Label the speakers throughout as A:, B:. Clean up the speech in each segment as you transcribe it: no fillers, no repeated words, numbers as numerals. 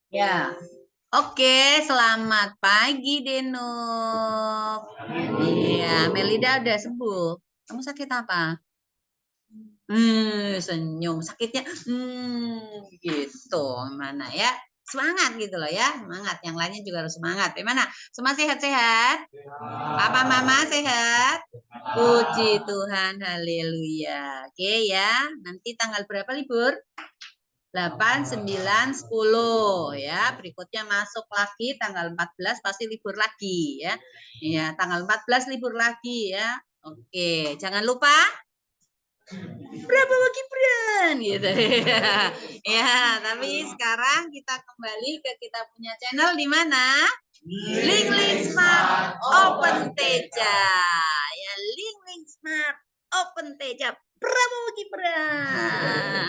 A: Ya. Oke, selamat pagi Denuk. Iya, Melida udah sembuh. Kamu sakit apa? Senyum. Sakitnya gitu. Mana ya? Semangat gitu loh ya. Semangat. Yang lainnya juga harus semangat. Gimana? Semua sehat-sehat? Papa Mama sehat? Puji Tuhan, haleluya. Oke ya, nanti tanggal berapa libur? 8, 9, 10 ya. Berikutnya masuk lagi tanggal 14 pasti libur lagi ya. Ya, tanggal 14 libur lagi ya. Oke, jangan lupa berapa bagi Gibran gitu. Ya, tapi sekarang kita kembali ke kita punya channel di mana? Link Smart Open Teja. Ya, Link Smart Open Teja. Prabowo Gibran.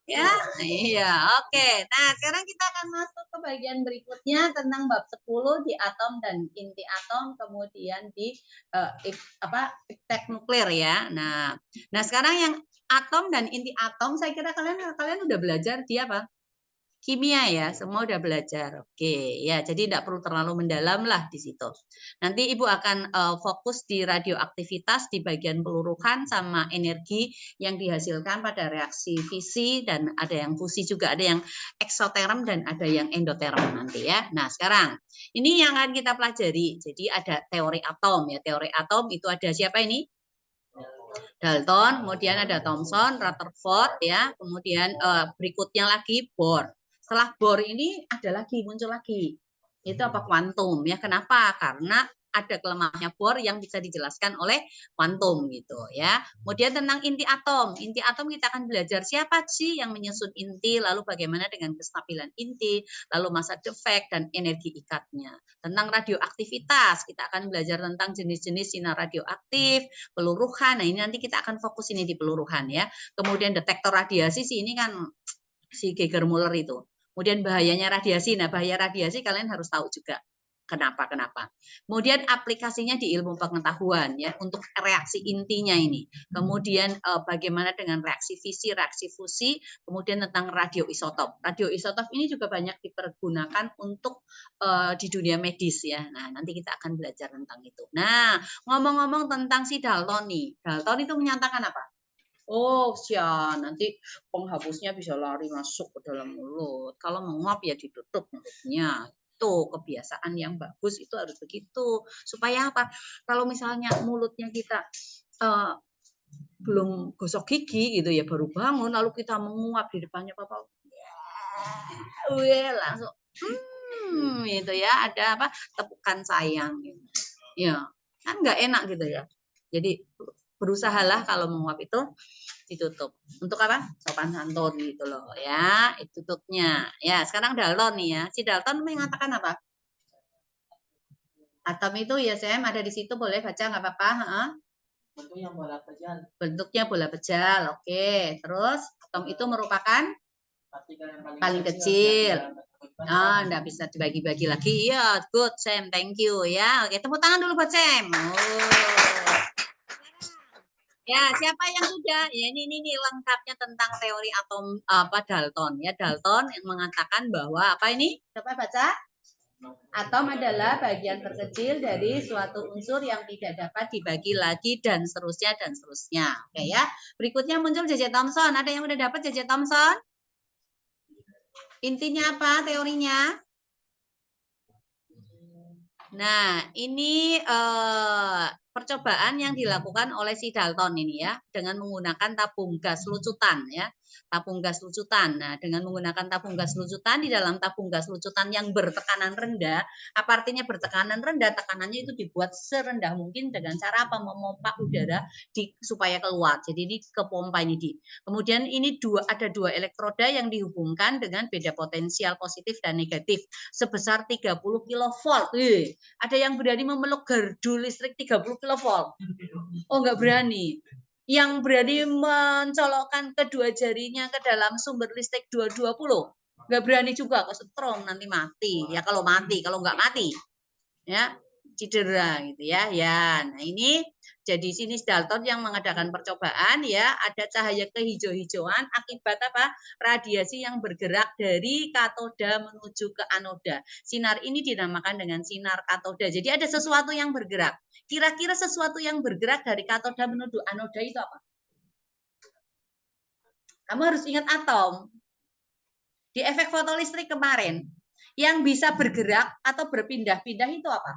A: Ya, iya, oke. Nah, sekarang kita akan masuk ke bagian berikutnya tentang bab 10 di atom dan inti atom, kemudian di iptek nuklir ya. Nah, sekarang yang atom dan inti atom, saya kira kalian udah belajar di apa? Kimia ya, semua udah belajar. Oke, ya, jadi tidak perlu terlalu mendalam lah di situ. Nanti Ibu akan fokus di radioaktivitas di bagian peluruhan sama energi yang dihasilkan pada reaksi fisi dan ada yang fusi juga, ada yang eksoterm dan ada yang endoterm nanti ya. Nah, sekarang ini yang akan kita pelajari. Jadi ada teori atom ya. Teori atom itu ada siapa ini? Dalton, kemudian ada Thomson, Rutherford ya, kemudian berikutnya lagi Bohr. Setelah Bohr ini ada lagi, muncul lagi. Itu apa? Kuantum ya. Kenapa? Karena ada kelemahannya Bohr yang bisa dijelaskan oleh kuantum gitu ya. Kemudian tentang inti atom. Inti atom kita akan belajar siapa sih yang menyusun inti, lalu bagaimana dengan kestabilan inti, lalu masa defek dan energi ikatnya. Tentang radioaktivitas, kita akan belajar tentang jenis-jenis sinar radioaktif, peluruhan. Nah, ini nanti kita akan fokus ini di peluruhan ya. Kemudian detektor radiasi sih ini kan si Geiger-Müller itu. Kemudian bahayanya radiasi. Nah, bahaya radiasi kalian harus tahu juga. Kenapa? Kemudian aplikasinya di ilmu pengetahuan ya untuk reaksi intinya ini. Kemudian bagaimana dengan reaksi fisi, reaksi fusi, kemudian tentang radioisotop. Radioisotop ini juga banyak dipergunakan untuk di dunia medis ya. Nah, nanti kita akan belajar tentang itu. Nah, ngomong-ngomong tentang si Dalton nih. Dalton itu menyatakan apa? Oh, sian, nanti penghapusnya bisa lari masuk ke dalam mulut. Kalau menguap ya ditutup mulutnya. Itu kebiasaan yang bagus itu harus begitu. Supaya apa? Kalau misalnya mulutnya kita belum gosok gigi gitu ya baru bangun lalu kita menguap di depannya papa. Langsung itu ya ada apa? Tepukan sayang gitu. Ya, kan nggak enak gitu ya. Jadi berusahalah kalau menguap itu ditutup. Untuk apa? Sopan santun gitu loh ya. Itu tutupnya. Ya, sekarang Dalton nih ya. Si Dalton mengatakan apa? Atom itu ya Sam ada di situ boleh baca nggak apa-apa? Bentuknya bola pejal. Bentuknya bola pejal. Oke. Terus atom itu merupakan paling kecil. Enggak bisa dibagi-bagi lagi. Iya, good Sam. Thank you ya. Oke, tepuk tangan dulu buat Sam. Ya, siapa yang sudah? Ya, ini lengkapnya tentang teori atom Dalton. Ya, Dalton yang mengatakan bahwa apa ini? Coba baca. Atom adalah bagian terkecil dari suatu unsur yang tidak dapat dibagi lagi dan seterusnya dan seterusnya. Oke ya. Berikutnya muncul J.J. Thomson. Ada yang udah dapat J.J. Thomson? Intinya apa teorinya? Nah, ini percobaan yang dilakukan oleh si Dalton ini ya, dengan menggunakan tabung gas lucutan ya, tabung gas lucutan. Nah, dengan menggunakan tabung gas lucutan di dalam tabung gas lucutan yang bertekanan rendah, apa artinya bertekanan rendah? Tekanannya itu dibuat serendah mungkin dengan cara apa? Memompa udara supaya keluar. Jadi ini ke pompa ini di. Kemudian ini ada dua elektroda yang dihubungkan dengan beda potensial positif dan negatif sebesar 30 kilovolt. Ada yang berani memeluk gardu listrik 30 kilovolt? Oh, nggak berani. Yang berani mencolokkan kedua jarinya ke dalam sumber listrik 220? Nggak berani juga, kesetrum nanti mati. Ya kalau mati, kalau nggak mati. Ya, cedera gitu ya. Ya, nah ini jadi sini Dalton yang mengadakan percobaan ya, ada cahaya kehijau-hijauan akibat apa? Radiasi yang bergerak dari katoda menuju ke anoda. Sinar ini dinamakan dengan sinar katoda. Jadi ada sesuatu yang bergerak. Kira-kira sesuatu yang bergerak dari katoda menuju anoda itu apa? Kamu harus ingat atom. Di efek fotolistrik kemarin, yang bisa bergerak atau berpindah-pindah itu apa?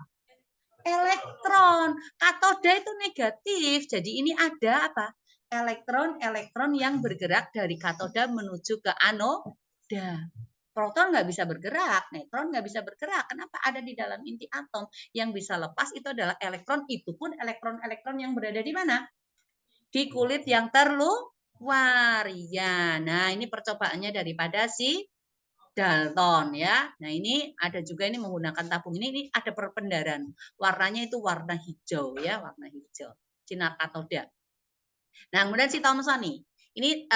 A: Elektron. Katoda itu negatif. Jadi ini ada apa? Elektron yang bergerak dari katoda menuju ke anoda. Proton nggak bisa bergerak, neutron nggak bisa bergerak. Kenapa? Ada di dalam inti atom. Yang bisa lepas itu adalah elektron. Itu pun elektron-elektron yang berada di mana? Di kulit yang terluar. Ya, nah ini percobaannya daripada si Dalton ya. Nah, ini ada juga ini menggunakan tabung ini ada perpendaran. Warnanya itu warna hijau ya, warna hijau. Sinar katoda. Nah, kemudian si Thomson nih. Ini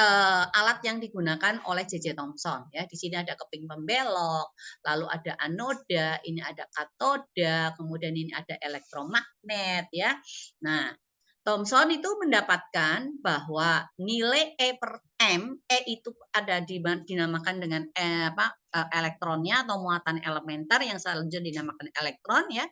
A: alat yang digunakan oleh J.J. Thomson ya. Di sini ada keping pembelok, lalu ada anoda, ini ada katoda, kemudian ini ada elektromagnet ya. Nah, Thomson itu mendapatkan bahwa nilai E per M, E itu ada dinamakan dengan elektronnya atau muatan elementer yang selanjutnya dinamakan elektron ya.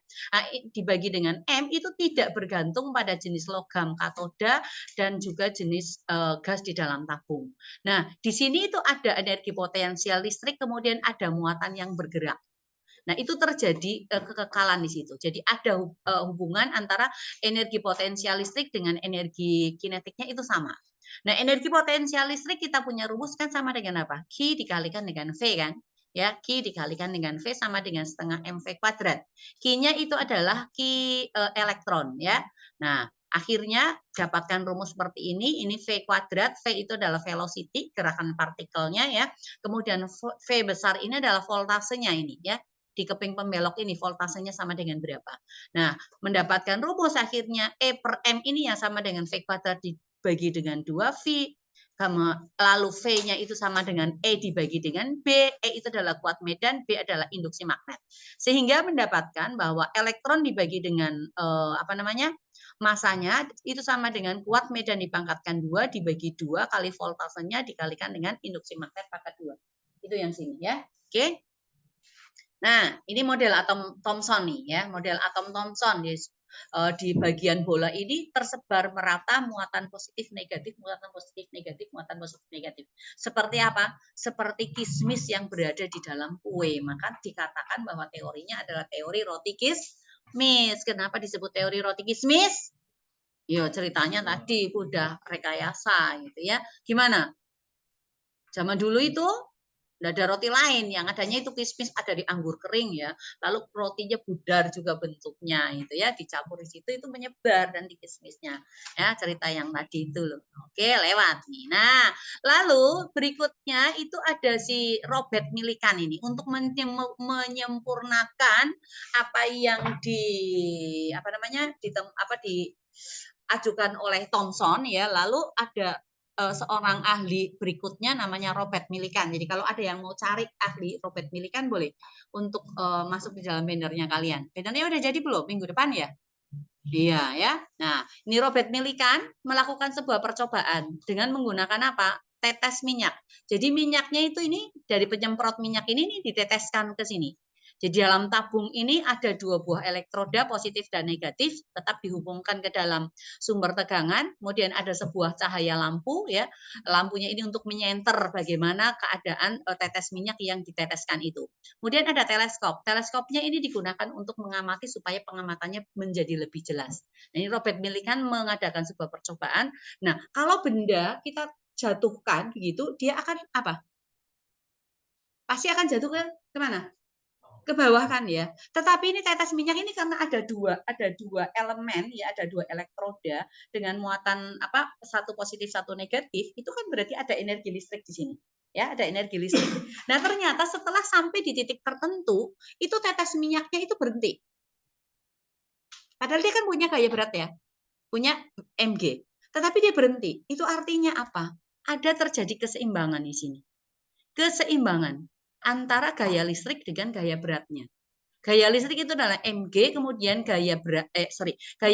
A: Dibagi dengan M itu tidak bergantung pada jenis logam katoda dan juga jenis gas di dalam tabung. Nah, di sini itu ada energi potensial listrik, kemudian ada muatan yang bergerak. Nah, itu terjadi kekekalan di situ. Jadi ada hubungan antara energi potensial listrik dengan energi kinetiknya itu sama. Nah, energi potensial listrik kita punya rumus kan sama dengan apa? Q dikalikan dengan V kan? Ya, Q dikalikan dengan V sama dengan setengah mv kuadrat. Q-nya itu adalah Q elektron ya. Nah, akhirnya dapatkan rumus seperti ini V kuadrat, V itu adalah velocity, gerakan partikelnya ya. Kemudian V besar ini adalah voltasenya ini ya. Di keping pembelok ini voltasenya sama dengan berapa. Nah, mendapatkan rumus akhirnya E per M ini yang sama dengan V kuadrat dibagi dengan 2V. Lalu V-nya itu sama dengan E dibagi dengan B. E itu adalah kuat medan, B adalah induksi magnet. Sehingga mendapatkan bahwa elektron dibagi dengan masanya itu sama dengan kuat medan dipangkatkan 2 dibagi 2 kali voltasenya dikalikan dengan induksi magnet pangkat 2. Itu yang sini ya. Oke. Nah, ini model atom Thomson nih ya, model atom Thomson di bagian bola ini tersebar merata muatan positif negatif, muatan positif negatif, muatan positif negatif. Seperti apa? Seperti kismis yang berada di dalam kue. Maka dikatakan bahwa teorinya adalah teori roti kismis. Kenapa disebut teori roti kismis? Yo, ceritanya tadi udah rekayasa gitu ya. Gimana? Zaman dulu itu nggak ada roti lain, yang adanya itu kismis ada di anggur kering ya, lalu rotinya budar juga bentuknya itu ya, dicampur di situ itu menyebar dan di kismisnya ya, cerita yang tadi itu loh. Oke, lewat nih. Nah, lalu berikutnya itu ada si Robert Millikan ini untuk menyempurnakan apa yang diajukan oleh Thomson ya, lalu ada seorang ahli berikutnya namanya Robert Millikan. Jadi kalau ada yang mau cari ahli Robert Millikan boleh untuk masuk di dalam bannernya kalian. Bannernya udah jadi belum? Minggu depan ya? Iya ya. Nah, ini Robert Millikan melakukan sebuah percobaan dengan menggunakan apa? Tetes minyak. Jadi minyaknya itu ini dari penyemprot minyak ini diteteskan ke sini. Jadi dalam tabung ini ada 2 buah elektroda positif dan negatif tetap dihubungkan ke dalam sumber tegangan. Kemudian ada sebuah cahaya lampu ya. Lampunya ini untuk menyenter bagaimana keadaan tetes minyak yang diteteskan itu. Kemudian ada teleskop. Teleskopnya ini digunakan untuk mengamati supaya pengamatannya menjadi lebih jelas. Nah, ini Robert Millikan mengadakan sebuah percobaan. Nah, kalau benda kita jatuhkan begitu, dia akan apa? Pasti akan jatuh ke mana? Ke bawah kan ya. Tetapi ini tetes minyak ini karena ada dua elemen ya, ada 2 elektroda dengan muatan satu positif satu negatif, itu kan berarti ada energi listrik di sini. Ya, ada energi listrik. Nah, ternyata setelah sampai di titik tertentu, itu tetes minyaknya itu berhenti. Padahal dia kan punya gaya berat ya. Punya mg. Tetapi dia berhenti. Itu artinya apa? Ada terjadi keseimbangan di sini. Keseimbangan antara gaya listrik dengan gaya beratnya. Gaya listrik itu adalah mg, kemudian gaya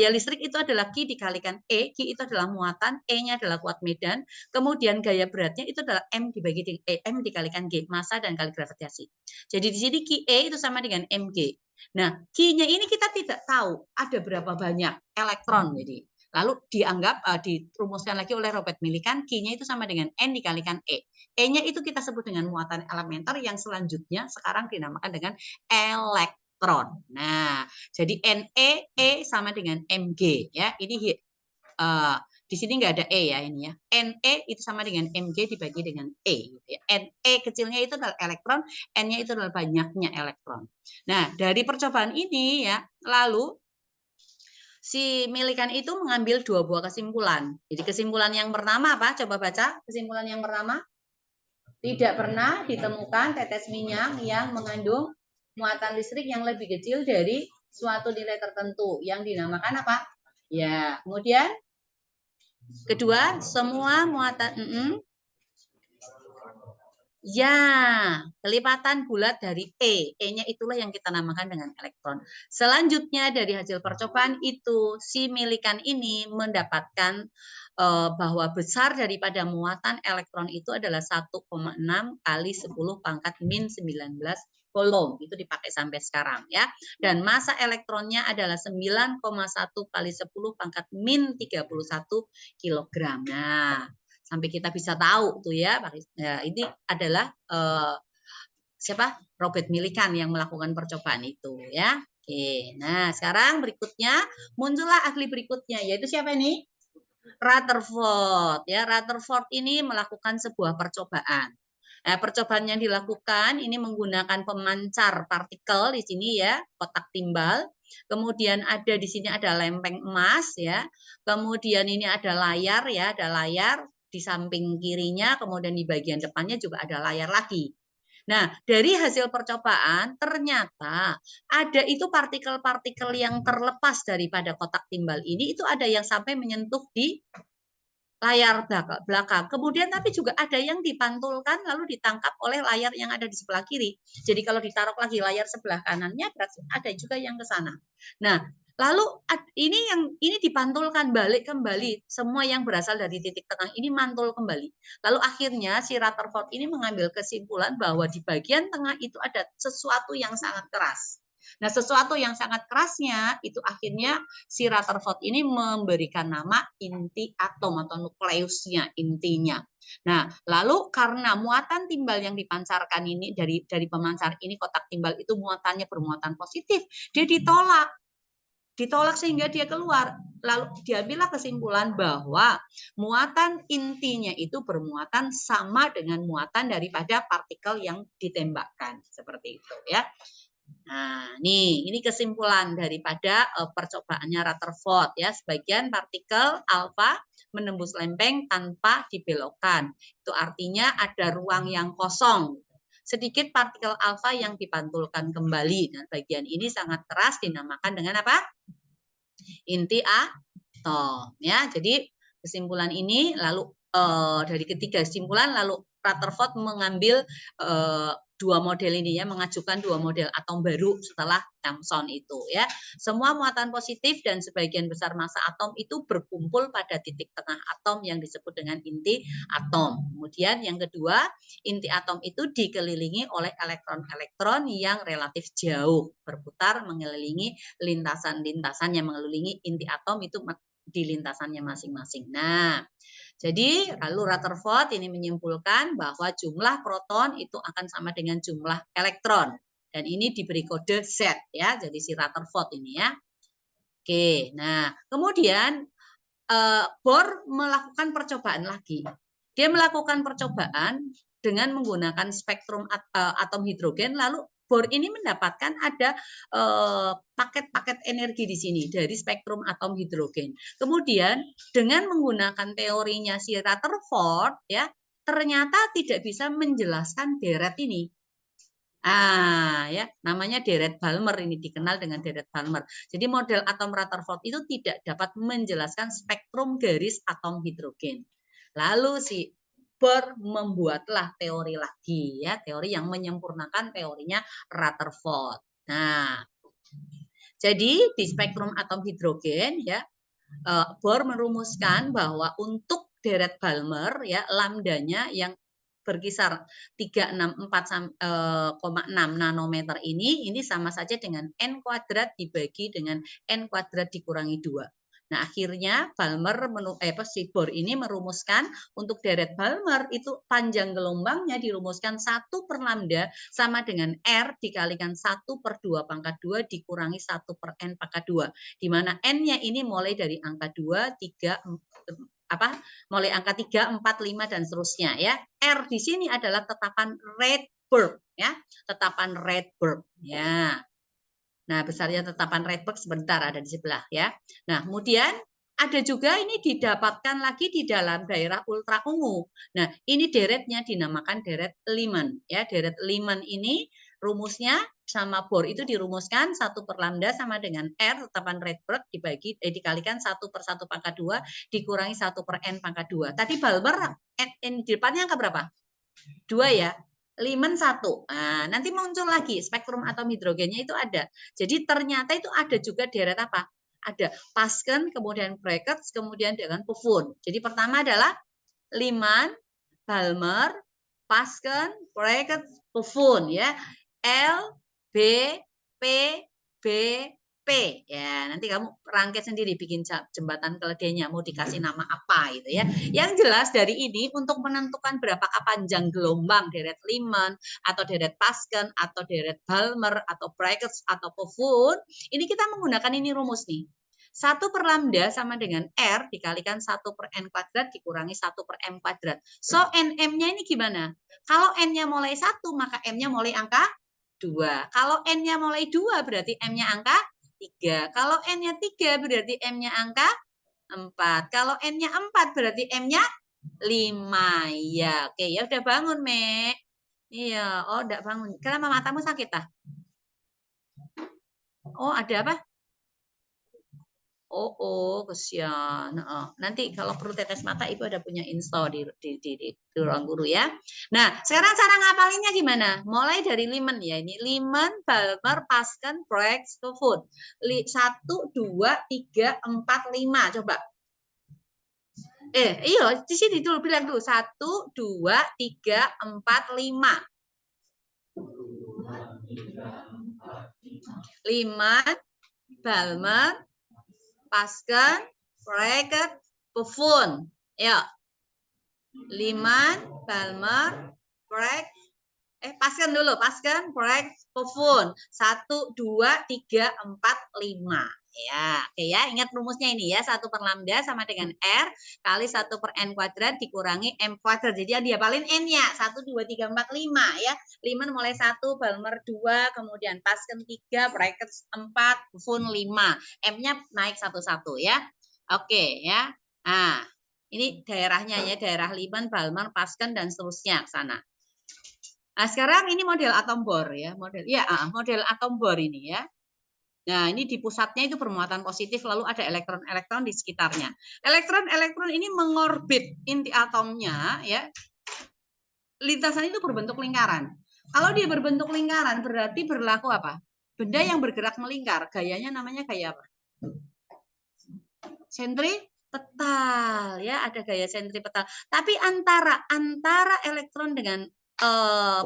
A: listrik itu adalah Q dikalikan E, Q itu adalah muatan, E-nya adalah kuat medan, kemudian gaya beratnya itu adalah M dikalikan G, massa dan kali gravitasi. Jadi di sini QE itu sama dengan mg. Nah, Q-nya ini kita tidak tahu ada berapa banyak elektron, jadi lalu dianggap dirumuskan lagi oleh Robert Millikan, Q-nya itu sama dengan N dikalikan E. E-nya itu kita sebut dengan muatan elementer yang selanjutnya sekarang dinamakan dengan elektron. Nah, jadi Ne, E sama dengan Mg ya. Ini di sini nggak ada E ya ini ya. Ne itu sama dengan Mg dibagi dengan E. Gitu ya. Ne kecilnya itu adalah elektron, N-nya itu adalah banyaknya elektron. Nah, dari percobaan ini ya, lalu si Millikan itu mengambil 2 buah kesimpulan. Jadi kesimpulan yang pertama apa? Coba baca kesimpulan yang pertama. Tidak pernah ditemukan tetes minyak yang mengandung muatan listrik yang lebih kecil dari suatu nilai tertentu yang dinamakan apa? Ya, kemudian kedua, semua muatan ya, kelipatan bulat dari E. E-nya itulah yang kita namakan dengan elektron. Selanjutnya dari hasil percobaan itu, si Millikan ini mendapatkan bahwa besar daripada muatan elektron itu adalah 1,6 kali 10 pangkat min 19 Coulomb. Itu dipakai sampai sekarang ya. Dan massa elektronnya adalah 9,1 kali 10 pangkat min 31 kilogram. Nah, sampai kita bisa tahu tuh ya, ini adalah siapa? Robert Millikan yang melakukan percobaan itu ya. Oke, nah sekarang berikutnya muncullah ahli berikutnya, yaitu siapa ini? Rutherford ya. Rutherford ini melakukan sebuah percobaan. Nah, percobaan yang dilakukan ini menggunakan pemancar partikel di sini ya, kotak timbal. Kemudian ada di sini ada lempeng emas ya. Kemudian ini ada layar ya, ada layar di samping kirinya, kemudian di bagian depannya juga ada layar lagi. Nah, dari hasil percobaan ternyata ada itu partikel-partikel yang terlepas daripada kotak timbal ini, itu ada yang sampai menyentuh di layar belakang. Kemudian tapi juga ada yang dipantulkan lalu ditangkap oleh layar yang ada di sebelah kiri. Jadi kalau ditaruh lagi layar sebelah kanannya berarti ada juga yang ke sana. Nah, lalu ini dipantulkan balik kembali, semua yang berasal dari titik tengah ini mantul kembali. Lalu akhirnya si Rutherford ini mengambil kesimpulan bahwa di bagian tengah itu ada sesuatu yang sangat keras. Nah, sesuatu yang sangat kerasnya itu akhirnya si Rutherford ini memberikan nama inti atom atau nukleusnya, intinya. Nah, lalu karena muatan timbal yang dipancarkan ini dari pemancar ini, kotak timbal itu muatannya bermuatan positif, dia ditolak sehingga dia keluar. Lalu diambillah kesimpulan bahwa muatan intinya itu bermuatan sama dengan muatan daripada partikel yang ditembakkan, seperti itu ya. Nah, ini kesimpulan daripada percobaannya Rutherford ya. Sebagian partikel alfa menembus lempeng tanpa dibelokkan. Itu artinya ada ruang yang kosong. Sedikit partikel alfa yang dipantulkan kembali. Nah, bagian ini sangat keras dinamakan dengan apa? Inti atom ya. Jadi kesimpulan ini lalu dari ketiga kesimpulan lalu Rutherford mengambil dua model ini ya, mengajukan dua model atom baru setelah Thomson itu ya. Semua muatan positif dan sebagian besar massa atom itu berkumpul pada titik tengah atom yang disebut dengan inti atom. Kemudian yang kedua, inti atom itu dikelilingi oleh elektron-elektron yang relatif jauh, berputar mengelilingi lintasan-lintasan yang mengelilingi inti atom itu di lintasannya masing-masing. Nah, jadi lalu Rutherford ini menyimpulkan bahwa jumlah proton itu akan sama dengan jumlah elektron. Dan ini diberi kode Z ya, jadi si Rutherford ini ya. Oke, nah kemudian Bohr melakukan percobaan lagi. Dia melakukan percobaan dengan menggunakan spektrum atom hidrogen, lalu Bohr ini mendapatkan ada paket-paket energi di sini dari spektrum atom hidrogen. Kemudian dengan menggunakan teorinya si Rutherford ya, ternyata tidak bisa menjelaskan deret ini. Ya, namanya deret Balmer, ini dikenal dengan deret Balmer. Jadi model atom Rutherford itu tidak dapat menjelaskan spektrum garis atom hidrogen. Lalu si Bohr membuatlah teori lagi ya, teori yang menyempurnakan teorinya Rutherford. Nah, jadi di spektrum atom hidrogen ya, Bohr merumuskan bahwa untuk deret Balmer ya lambdanya yang berkisar 364,6 nanometer ini sama saja dengan n kuadrat dibagi dengan n kuadrat dikurangi 2. Nah, akhirnya Balmer si Bohr ini merumuskan untuk deret Balmer itu panjang gelombangnya dirumuskan 1 per lambda sama dengan R dikalikan 1 per 2 pangkat 2 dikurangi 1 per N pangkat 2. Di mana N-nya ini mulai dari angka 2, 3, mulai angka 3, 4, 5 dan seterusnya ya. R di sini adalah tetapan Rydberg ya, tetapan Rydberg ya. Nah, besarnya tetapan Rydberg sebentar ada di sebelah ya. Nah, kemudian ada juga ini didapatkan lagi di dalam daerah ultra ungu. Nah, ini deretnya dinamakan deret Lyman ya. Deret Lyman ini rumusnya sama Bohr itu dirumuskan 1 per lambda sama dengan R tetapan Rydberg dikalikan 1 per 1 pangkat 2 dikurangi 1 per N pangkat 2. Tadi Balmer N di depannya angka berapa? 2 ya. Lyman 1. Nah, nanti muncul lagi spektrum atom hidrogennya itu ada. Jadi ternyata itu ada juga deret apa? Ada Paschen, kemudian Brackets, kemudian dengan Pufun. Jadi pertama adalah Lyman, Balmer, Paschen, Brackets, Pufun ya. L, B, P, B, P ya. Nanti kamu rangkai sendiri bikin jembatan keledainya mau dikasih nama apa gitu ya. Yang jelas dari ini untuk menentukan berapakah panjang gelombang deret Lyman atau deret Paschen atau deret Balmer atau Brackets atau Pufun, ini kita menggunakan ini rumus nih. 1 per lambda sama dengan R dikalikan 1 per N kuadrat dikurangi 1 per M kuadrat. So, NM-nya ini gimana? Kalau N-nya mulai 1, maka M-nya mulai angka 2. Kalau N-nya mulai 2, berarti M-nya angka 3. Kalau N-nya 3, berarti M-nya angka 4. Kalau N-nya 4, berarti M-nya 5. Ya, oke. Ya udah bangun, Mek. Iya, oh enggak bangun. Kenapa matamu sakit, ah? Oh, ada apa? Oh, kesian. Nanti kalau perlu tetes mata, Ibu ada punya install di ruang guru ya. Nah, sekarang cara ngapalinnya gimana? Mulai dari Lyman ya. Ini Lyman, Balmer, Paschen, Brackets, Pufun. 1, 2, 3, 4, 5. Coba. Iya, di sini dulu bilang dulu. 1, 2, 3, 4, 5. Lyman, Balmer, Paschen, Brackets, Pufun. Ya. Lyman, Balmer, Brackets, Paschen dulu, Paschen, Brackets, Pufun. 1, 2, 3, 4, 5. Ya, oke ya, ingat rumusnya ini ya, 1 per lambda sama dengan R kali 1 per N kuadrat dikurangi M kuadrat. Jadi dia paling N-nya, 1, 2, 3, 4, 5 ya. Lyman mulai 1, Balmer 2, kemudian Paschen 3, Brackets 4, Pufun 5. M-nya naik satu-satu ya. Oke ya. Nah, ini daerahnya ya, daerah Lyman, Balmer, Paschen dan seterusnya ke sana. Nah, sekarang ini model atom Bohr ya, model atom Bohr ini ya. Nah, ini di pusatnya itu bermuatan positif, lalu ada elektron-elektron di sekitarnya. Elektron-elektron ini mengorbit inti atomnya ya. Lintasan itu berbentuk lingkaran. Kalau dia berbentuk lingkaran berarti berlaku apa? Benda yang bergerak melingkar, gayanya namanya gaya apa? Sentripetal ya, ada gaya sentripetal. Tapi antara elektron dengan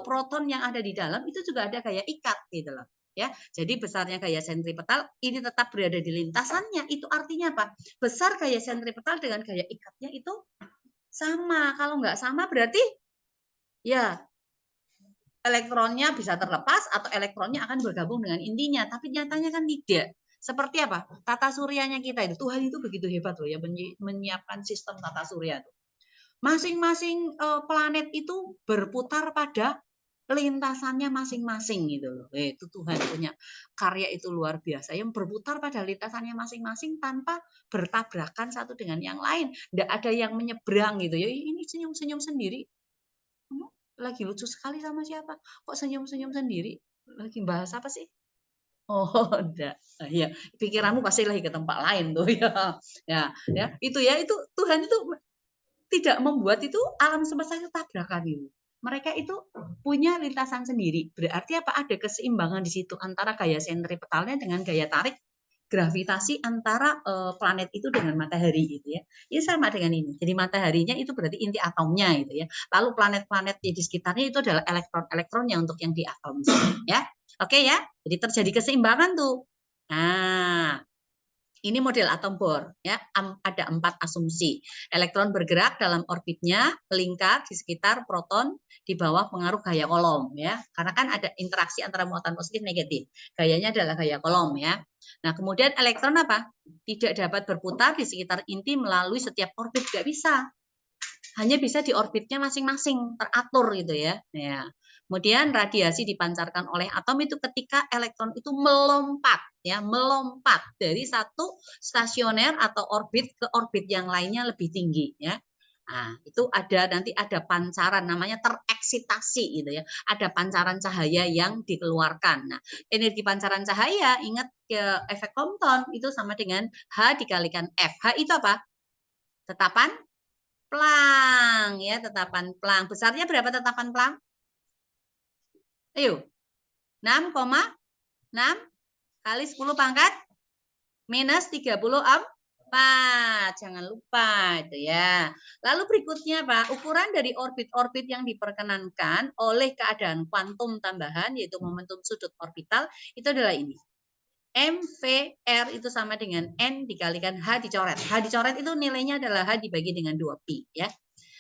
A: proton yang ada di dalam itu juga ada gaya ikat gitu loh. Ya, jadi besarnya gaya sentripetal ini tetap berada di lintasannya. Itu artinya apa? Besar gaya sentripetal dengan gaya ikatnya itu sama. Kalau nggak sama berarti ya elektronnya bisa terlepas atau elektronnya akan bergabung dengan intinya. Tapi nyatanya kan tidak. Seperti apa? Tata suryanya kita itu. Tuhan itu begitu hebat loh ya menyiapkan sistem tata surya itu. Masing-masing planet itu berputar pada lintasannya masing-masing gitu loh. Itu Tuhan punya karya itu luar biasa yang berputar pada lintasannya masing-masing tanpa bertabrakan satu dengan yang lain. Tidak ada yang menyeberang gitu ya. Ini senyum-senyum sendiri. Lagi lucu sekali sama siapa? Kok senyum-senyum sendiri? Lagi bahas apa sih? Oh, enggak. Ya, pikiranmu pasti lagi ke tempat lain tuh ya. Itu Tuhan itu tidak membuat itu alam semesta itu tabrakan itu. mereka itu punya lintasan sendiri. Berarti apa? Ada keseimbangan di situ antara gaya sentripetalnya dengan gaya tarik gravitasi antara planet itu dengan matahari gitu ya. Ini sama dengan ini. Jadi mataharinya itu berarti inti atomnya gitu ya. Lalu planet-planet di sekitarnya itu adalah elektron-elektronnya untuk yang di atom ya. Oke ya. Jadi terjadi keseimbangan tuh. Nah, ini model atom Bohr ya, ada 4 asumsi. Elektron bergerak dalam orbitnya, melingkar di sekitar proton di bawah pengaruh gaya Coulomb ya. Karena kan ada interaksi antara muatan positif negatif. Gayanya adalah gaya Coulomb ya. Nah, kemudian elektron apa? Tidak dapat berputar di sekitar inti melalui setiap orbit, nggak bisa. Hanya bisa di orbitnya masing-masing, teratur gitu ya. Ya. Kemudian radiasi dipancarkan oleh atom itu ketika elektron itu melompat ya, melompat dari satu stasioner atau orbit ke orbit yang lainnya lebih tinggi ya. Nah, itu nanti ada pancaran namanya tereksitasi gitu ya. Ada pancaran cahaya yang dikeluarkan. Nah, energi pancaran cahaya ingat ke efek Compton itu sama dengan H dikalikan F. H itu apa? Tetapan Planck ya, tetapan Planck. Besarnya berapa tetapan Planck? Ayo. 6,6 kali 10 pangkat minus 34. Jangan lupa itu ya. Lalu berikutnya Pak, ukuran dari orbit-orbit yang diperkenankan oleh keadaan kuantum tambahan yaitu momentum sudut orbital itu adalah ini. MVR itu sama dengan N dikalikan H dicoret. H dicoret itu nilainya adalah H dibagi dengan 2pi ya.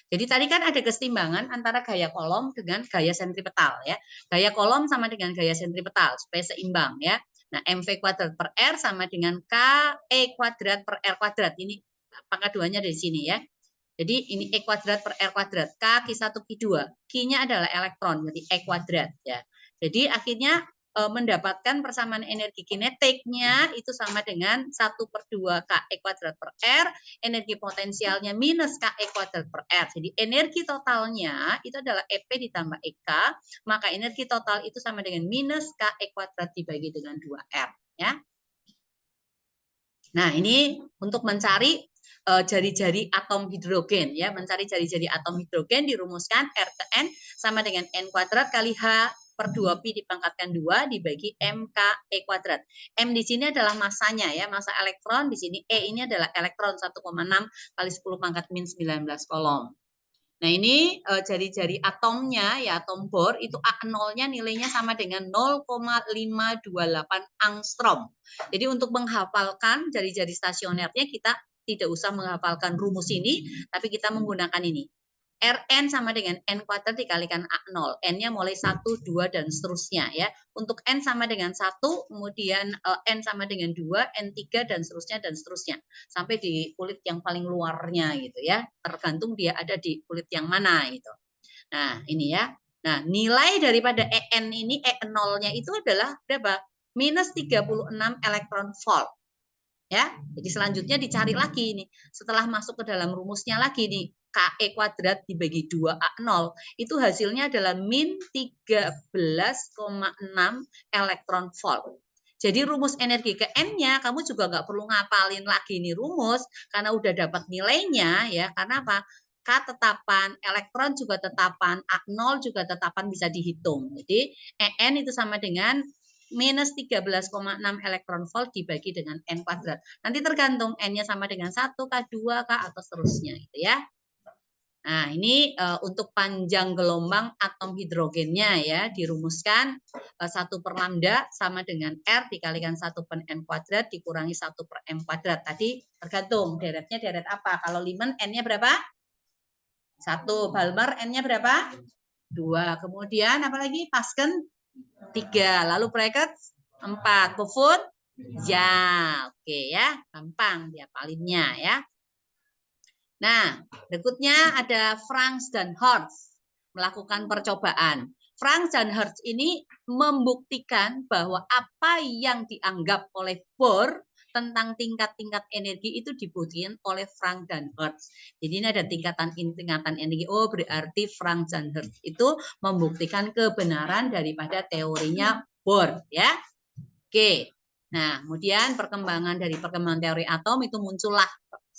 A: Jadi tadi kan ada keseimbangan antara gaya Coulomb dengan gaya sentripetal ya. Gaya Coulomb sama dengan gaya sentripetal supaya seimbang ya. Nah, MV kuadrat per R sama dengan KE kuadrat per R kuadrat. Ini pangkat 2-nya dari sini ya. Jadi ini E kuadrat per R kuadrat. K Q1 Q2. Q-nya adalah elektron, jadi E kuadrat ya. Jadi akhirnya mendapatkan persamaan energi kinetiknya itu sama dengan 1/2 KE kuadrat per R, energi potensialnya minus KE kuadrat per R. Jadi energi totalnya itu adalah EP ditambah EK, maka energi total itu sama dengan minus KE kuadrat dibagi dengan 2R. Ya. Nah, ini untuk mencari jari-jari atom hidrogen ya, mencari jari-jari atom hidrogen dirumuskan R ke N sama dengan N kuadrat kali H per 2pi dipangkatkan 2 dibagi MKE kuadrat. M di sini adalah masanya ya, massa elektron, di sini E ini adalah elektron 1,6 kali 10 pangkat min 19 Coulomb. Nah, ini jari-jari atomnya ya, atom Bohr itu A0-nya nilainya sama dengan 0,528 angstrom. Jadi untuk menghafalkan jari-jari stasionernya kita tidak usah menghafalkan rumus ini, tapi kita menggunakan ini. Rn sama dengan N kuadrat dikalikan A0. N-nya mulai 1, 2, dan seterusnya ya. Untuk N sama dengan 1, kemudian N sama dengan 2, N3, dan seterusnya. Sampai di kulit yang paling luarnya gitu ya. Tergantung dia ada di kulit yang mana gitu. Nah, ini ya. Nah, nilai daripada En ini, E0-nya itu adalah berapa? Minus 36 elektron volt. Ya, jadi selanjutnya dicari lagi nih. Setelah masuk ke dalam rumusnya lagi nih, KE kuadrat dibagi 2A0, itu hasilnya adalah min 13,6 elektron volt. Jadi rumus energi ke N-nya, kamu juga nggak perlu ngapalin lagi nih rumus, karena udah dapat nilainya ya. Karena apa? K tetapan, elektron juga tetapan, A0 juga tetapan bisa dihitung. Jadi En itu sama dengan minus 13,6 elektron volt dibagi dengan N kuadrat. Nanti tergantung N-nya sama dengan 1, K, 2, K, atau seterusnya gitu ya. Nah, ini untuk panjang gelombang atom hidrogennya ya, dirumuskan 1 per lambda sama dengan R dikalikan 1 per M kuadrat dikurangi 1 per M kuadrat. Tadi tergantung deretnya deret apa. Kalau Lyman N-nya berapa? 1. Balmer N-nya berapa? 2. Kemudian apalagi? Pasken 3. Lalu bracket 4. Pufun? Ya. Oke ya. Gampang diapalinnya ya. Nah, berikutnya ada Franks dan Hertz melakukan percobaan. Franks dan Hertz ini membuktikan bahwa apa yang dianggap oleh Bohr tentang tingkat-tingkat energi itu dibuktikan oleh Frank dan Hertz. Jadi ini ada tingkatan energi. Oh, berarti Frank dan Hertz itu membuktikan kebenaran daripada teorinya Bohr, ya. Oke. Nah, kemudian perkembangan teori atom itu muncullah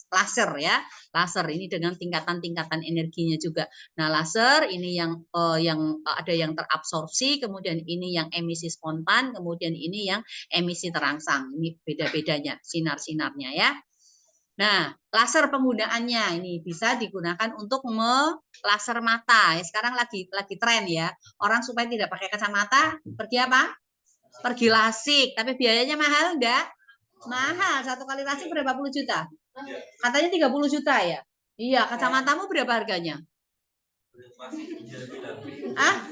A: laser ya. Laser ini dengan tingkatan-tingkatan energinya juga. Nah, laser ini yang ada yang terabsorpsi, kemudian ini yang emisi spontan, kemudian ini yang emisi terangsang. Ini beda-bedanya sinar-sinarnya ya. Nah, laser penggunaannya ini bisa digunakan untuk laser mata. Sekarang lagi tren ya. Orang supaya tidak pakai kacamata, pergi apa? Pergi lasik. Tapi biayanya mahal enggak? Mahal. Satu kali lasik berapa puluh juta? Katanya 30 juta ya? Iya, kacamatamu berapa harganya? Ah?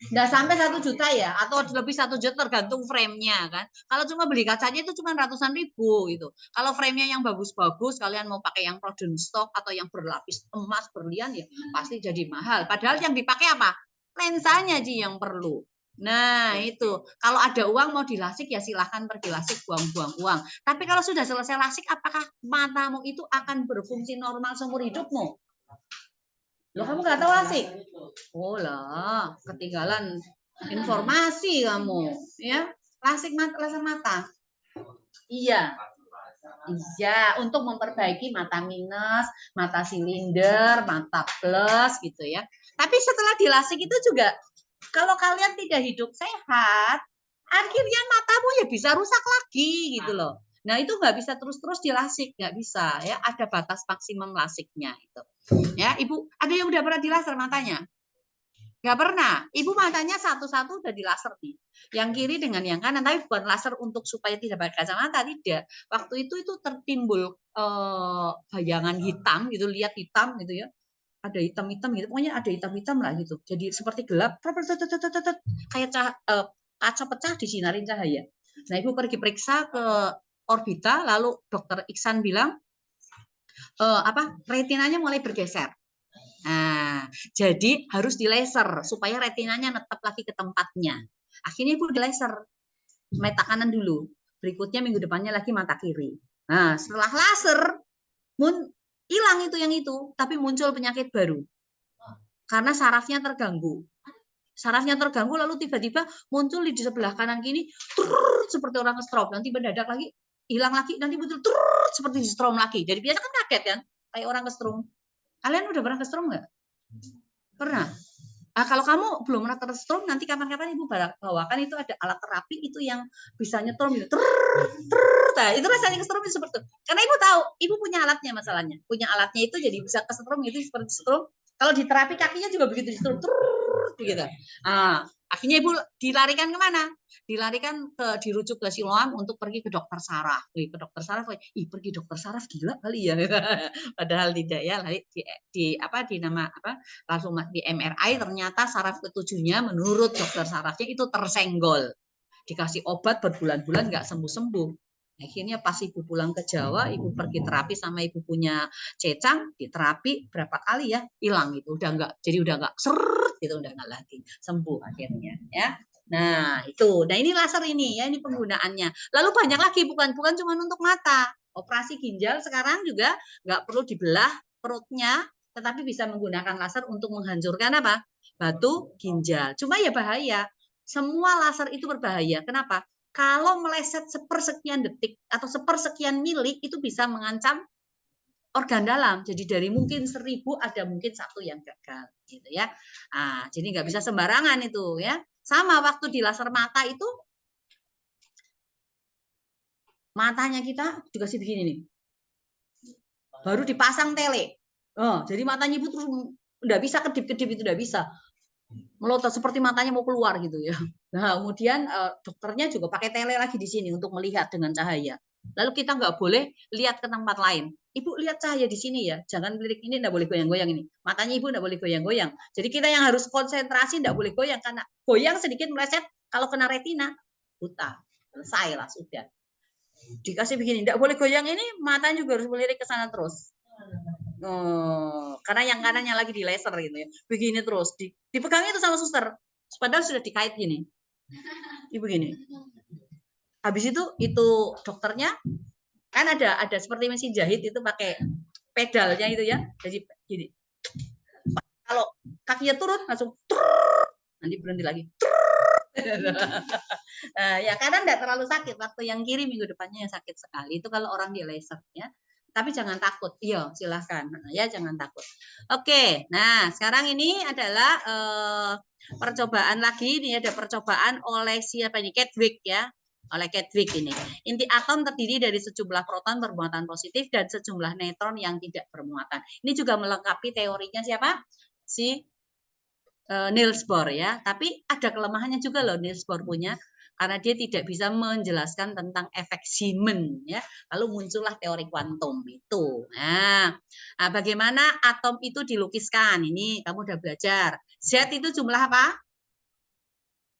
A: Nggak sampai 1 juta ya? Atau lebih 1 juta tergantung frame-nya kan? Kalau cuma beli kacanya itu cuma ratusan ribu gitu. Kalau frame-nya yang bagus-bagus, kalian mau pakai yang frozen stock atau yang berlapis emas, berlian ya pasti jadi mahal. Padahal yang dipakai apa? Lensanya sih yang perlu. Nah itu, kalau ada uang mau dilasik ya silahkan pergi lasik, buang-buang uang. Tapi kalau sudah selesai lasik, apakah matamu itu akan berfungsi normal seumur hidupmu? Loh kamu nggak tahu lasik? Oh lah, ketinggalan informasi kamu, ya? Lasik mata, laser mata. Iya. Iya, untuk memperbaiki mata minus, mata silinder, mata plus gitu ya. Tapi setelah dilasik itu juga kalau kalian tidak hidup sehat, akhirnya matamu ya bisa rusak lagi gitu loh. Nah itu nggak bisa terus-terus dilasik, nggak bisa ya. Ada batas maksimum lasiknya itu. Ya, Ibu, ada yang udah pernah dilaser matanya? Nggak pernah. Ibu matanya satu-satu udah dilaser nih. Yang kiri dengan yang kanan, tapi bukan laser untuk supaya tidak pakai kacamata, tidak. Waktu itu tertimbul bayangan hitam gitu, lihat hitam gitu ya. Ada hitam-hitam gitu, pokoknya ada hitam-hitam lah gitu. Jadi seperti gelap, kayak kaca pecah disinarin cahaya. Nah, Ibu pergi periksa ke Orbita, lalu dokter Iksan bilang, retinanya mulai bergeser. Nah, jadi harus dilaser supaya retinanya netap lagi ke tempatnya. Akhirnya Ibu dilaser mata kanan dulu. Berikutnya minggu depannya lagi mata kiri. Nah, setelah laser hilang itu, tapi muncul penyakit baru. Karena sarafnya terganggu. Sarafnya terganggu lalu tiba-tiba muncul di sebelah kanan kiri seperti orang stroke. Nanti mendadak lagi hilang lagi, nanti muncul seperti di stroke lagi. Jadi biasa kan kaget kan, kayak orang stroke. Kalian udah pernah stroke nggak? Pernah. Nah, kalau kamu belum pernah terstrom, nanti kapan-kapan Ibu bawakan itu ada alat terapi itu yang bisa nyetrum gitu. Nah, itu rasanya kesetrum itu seperti itu. Karena Ibu tahu, Ibu punya alatnya masalahnya. Punya alatnya itu jadi bisa kesetrum itu seperti setrum. Kalau di terapi kakinya juga begitu disetrum. Begitu. Nah, akhirnya Ibu dilarikan kemana? Dilarikan dirujuk ke Siloam untuk pergi ke dokter saraf. Ke dokter saraf, pergi dokter saraf gila kali ya. Padahal tidak ya, di nama langsung di MRI ternyata saraf ketujuhnya menurut dokter sarafnya itu tersenggol. Dikasih obat berbulan-bulan nggak sembuh-sembuh. Akhirnya pas Ibu pulang ke Jawa, Ibu pergi terapi sama Ibu punya cecang, diterapi berapa kali ya, hilang itu. Udah nggak, jadi udah nggak seret gitu, udah nggak lagi sembuh akhirnya ya. Nah itu, nah ini laser ini ya, ini penggunaannya. Lalu banyak lagi, bukan cuma untuk mata. Operasi ginjal sekarang juga nggak perlu dibelah perutnya, tetapi bisa menggunakan laser untuk menghancurkan apa? Batu ginjal. Cuma ya bahaya. Semua laser itu berbahaya. Kenapa? Kalau meleset sepersekian detik atau sepersekian mili itu bisa mengancam organ dalam. Jadi dari mungkin 1000 ada mungkin 1 yang gagal, gitu ya. Nah, jadi nggak bisa sembarangan itu ya. Sama waktu di laser mata itu matanya kita dikasih begini nih. Baru dipasang tele. Oh, jadi matanya Ibu terus nggak bisa kedip-kedip itu nggak bisa. Melotot seperti matanya mau keluar gitu ya. Nah, kemudian dokternya juga pakai tele lagi di sini untuk melihat dengan cahaya. Lalu kita nggak boleh lihat ke tempat lain. Ibu lihat cahaya di sini ya, jangan lirik ini, nggak boleh goyang-goyang ini. Matanya Ibu nggak boleh goyang-goyang. Jadi kita yang harus konsentrasi nggak boleh goyang karena goyang sedikit meleset kalau kena retina buta, selesai lah sudah. Dikasih begini, nggak boleh goyang ini, matanya juga harus melirik ke sana terus. Oh, karena yang kanannya lagi di laser gitu ya. Begini terus, dipegangnya itu sama suster. Padahal sudah dikait gini. Begini. Habis itu dokternya kan ada seperti mesin jahit itu pakai pedalnya itu ya. Jadi gini. Kalau kakinya turun langsung nanti berhenti lagi. Ya karena enggak terlalu sakit. Waktu yang kiri minggu depannya yang sakit sekali itu kalau orang di laser ya. Tapi jangan takut. Iya, silahkan. Ya, jangan takut. Oke, nah sekarang ini adalah percobaan lagi. Ini ada percobaan oleh siapa ini? Chadwick ya. Oleh Chadwick ini. Inti atom terdiri dari sejumlah proton bermuatan positif dan sejumlah neutron yang tidak bermuatan. Ini juga melengkapi teorinya siapa? Si Niels Bohr ya. Tapi ada kelemahannya juga loh Niels Bohr punya, karena dia tidak bisa menjelaskan tentang efek Zeeman ya. Lalu muncullah teori kuantum itu. Nah, bagaimana atom itu dilukiskan? Ini kamu udah belajar. Z itu jumlah apa?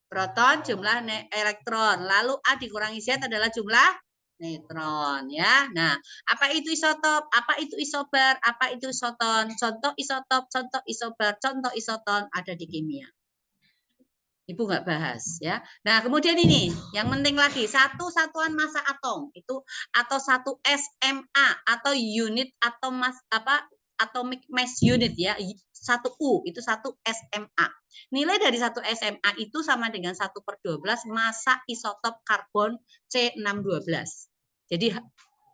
A: Proton, jumlah elektron. Lalu A dikurangi Z adalah jumlah neutron ya. Nah, apa itu isotop? Apa itu isobar? Apa itu isoton? Contoh isotop, contoh isobar, contoh isoton ada di kimia. Ibu nggak bahas ya. Nah, kemudian ini yang penting lagi, satu satuan massa atom itu atau satu SMA atau unit atau atomic mass unit ya. Satu U itu satu SMA. Nilai dari satu SMA itu sama dengan 1/12 massa isotop karbon C612. Jadi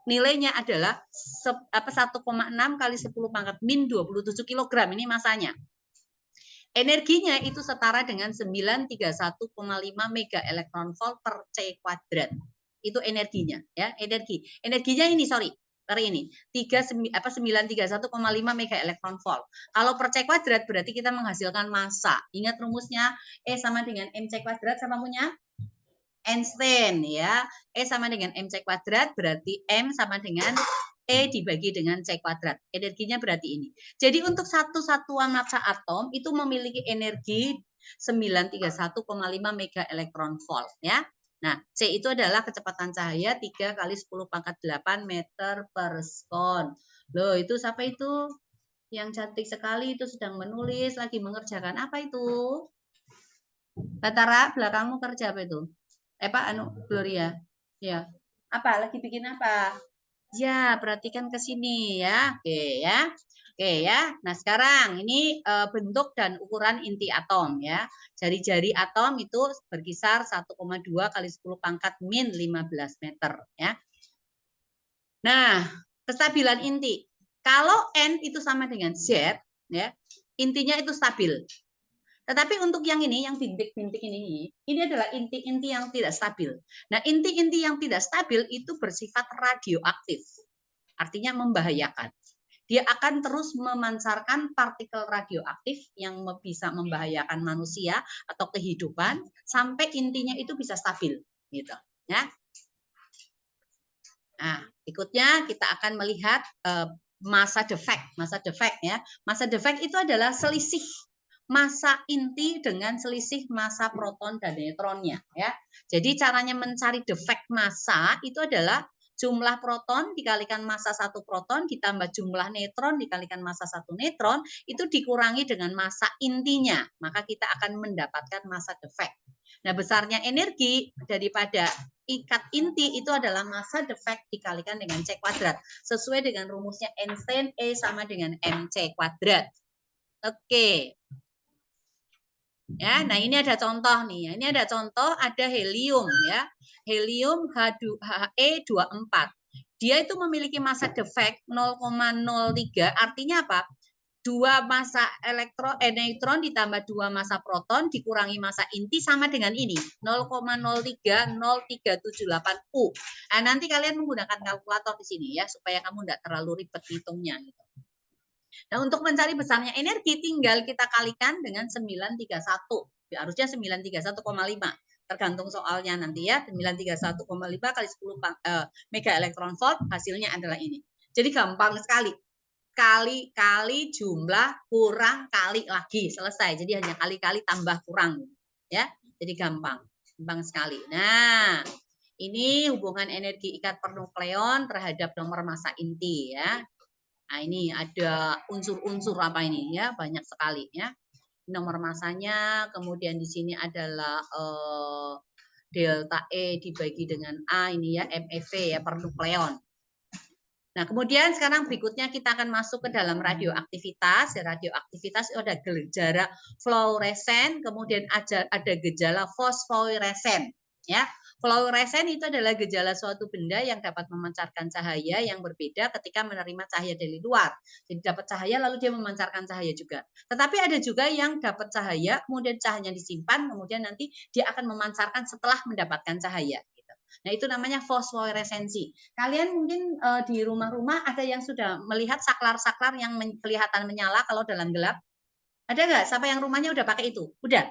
A: nilainya adalah 1,6 kali 10⁻⁻⁷ 27 kg ini masanya. Energinya itu setara dengan 931,5 mega elektron volt per C kuadrat. Itu energinya ya, Energinya ini hari ini 931,5 mega elektron volt. Kalau per C kuadrat berarti kita menghasilkan massa. Ingat rumusnya E sama dengan MC kuadrat sama punya Einstein ya. E sama dengan MC kuadrat berarti M sama dengan E dibagi dengan C kuadrat. Energinya berarti ini. Jadi untuk satu satuan massa atom itu memiliki energi 931,5 mega elektron volt ya. Nah, C itu adalah kecepatan cahaya 3 kali 10⁻8 meter per sekon. Loh, itu siapa itu? Yang cantik sekali itu sedang menulis, lagi mengerjakan apa itu? Batara, belakangmu kerja apa itu? Pak Gloria. Ya. Apa? Lagi bikin apa? Ya, perhatikan ke sini ya. Oke ya. Oke ya. Nah, sekarang ini bentuk dan ukuran inti atom ya. Jari-jari atom itu berkisar 1,2 kali 10⁻⁻15 meter ya. Nah, kestabilan inti. Kalau N itu sama dengan Z ya, intinya itu stabil. Tetapi untuk yang ini, yang bintik-bintik ini adalah inti-inti yang tidak stabil. Nah, inti-inti yang tidak stabil itu bersifat radioaktif. Artinya membahayakan. Dia akan terus memancarkan partikel radioaktif yang bisa membahayakan manusia atau kehidupan sampai intinya itu bisa stabil, gitu. Ya. Nah, berikutnya kita akan melihat massa defect. Massa defect ya. Massa defect itu adalah selisih massa inti dengan selisih massa proton dan neutronnya ya. Jadi caranya mencari defek massa itu adalah jumlah proton dikalikan massa satu proton ditambah jumlah neutron dikalikan massa satu neutron itu dikurangi dengan massa intinya, maka kita akan mendapatkan massa defek. Nah, besarnya energi daripada ikat inti itu adalah massa defek dikalikan dengan C kuadrat sesuai dengan rumusnya Einstein, E sama dengan MC kuadrat. Oke. Ya, nah ini ada contoh nih. Ini ada contoh ada helium ya. Helium He24. Dia itu memiliki massa defek 0,03. Artinya apa? 2 massa neutron ditambah 2 massa proton dikurangi massa inti sama dengan ini 0,030378 U. Nah, nanti kalian menggunakan kalkulator di sini ya supaya kamu tidak terlalu ribet hitungnya gitu. Nah, untuk mencari besarnya energi tinggal kita kalikan dengan 931. Ya, harusnya 931,5. Tergantung soalnya nanti ya. 931,5 kali 10 mega elektron volt hasilnya adalah ini. Jadi gampang sekali. Kali-kali jumlah kurang kali lagi selesai. Jadi hanya kali-kali tambah kurang ya. Jadi gampang sekali. Nah, ini hubungan energi ikat pernukleon terhadap nomor massa inti ya. Nah, ini ada unsur-unsur apa ini ya, banyak sekali ya. Nomor masanya, kemudian di sini adalah delta E dibagi dengan A ini ya, MeV ya, pernukleon. Nah, kemudian sekarang berikutnya kita akan masuk ke dalam radioaktivitas. Radioaktivitas itu ada gejala fluoresen, kemudian ada gejala fosforesen. Ya, Fluoresen itu adalah gejala suatu benda yang dapat memancarkan cahaya yang berbeda ketika menerima cahaya dari luar. Jadi dapat cahaya lalu dia memancarkan cahaya juga. Tetapi ada juga yang dapat cahaya, kemudian cahayanya disimpan, kemudian nanti dia akan memancarkan setelah mendapatkan cahaya. Gitu. Nah itu namanya fosforesensi. Kalian mungkin di rumah-rumah ada yang sudah melihat saklar-saklar yang kelihatan menyala kalau dalam gelap? Ada nggak? Siapa yang rumahnya udah pakai itu? Udah?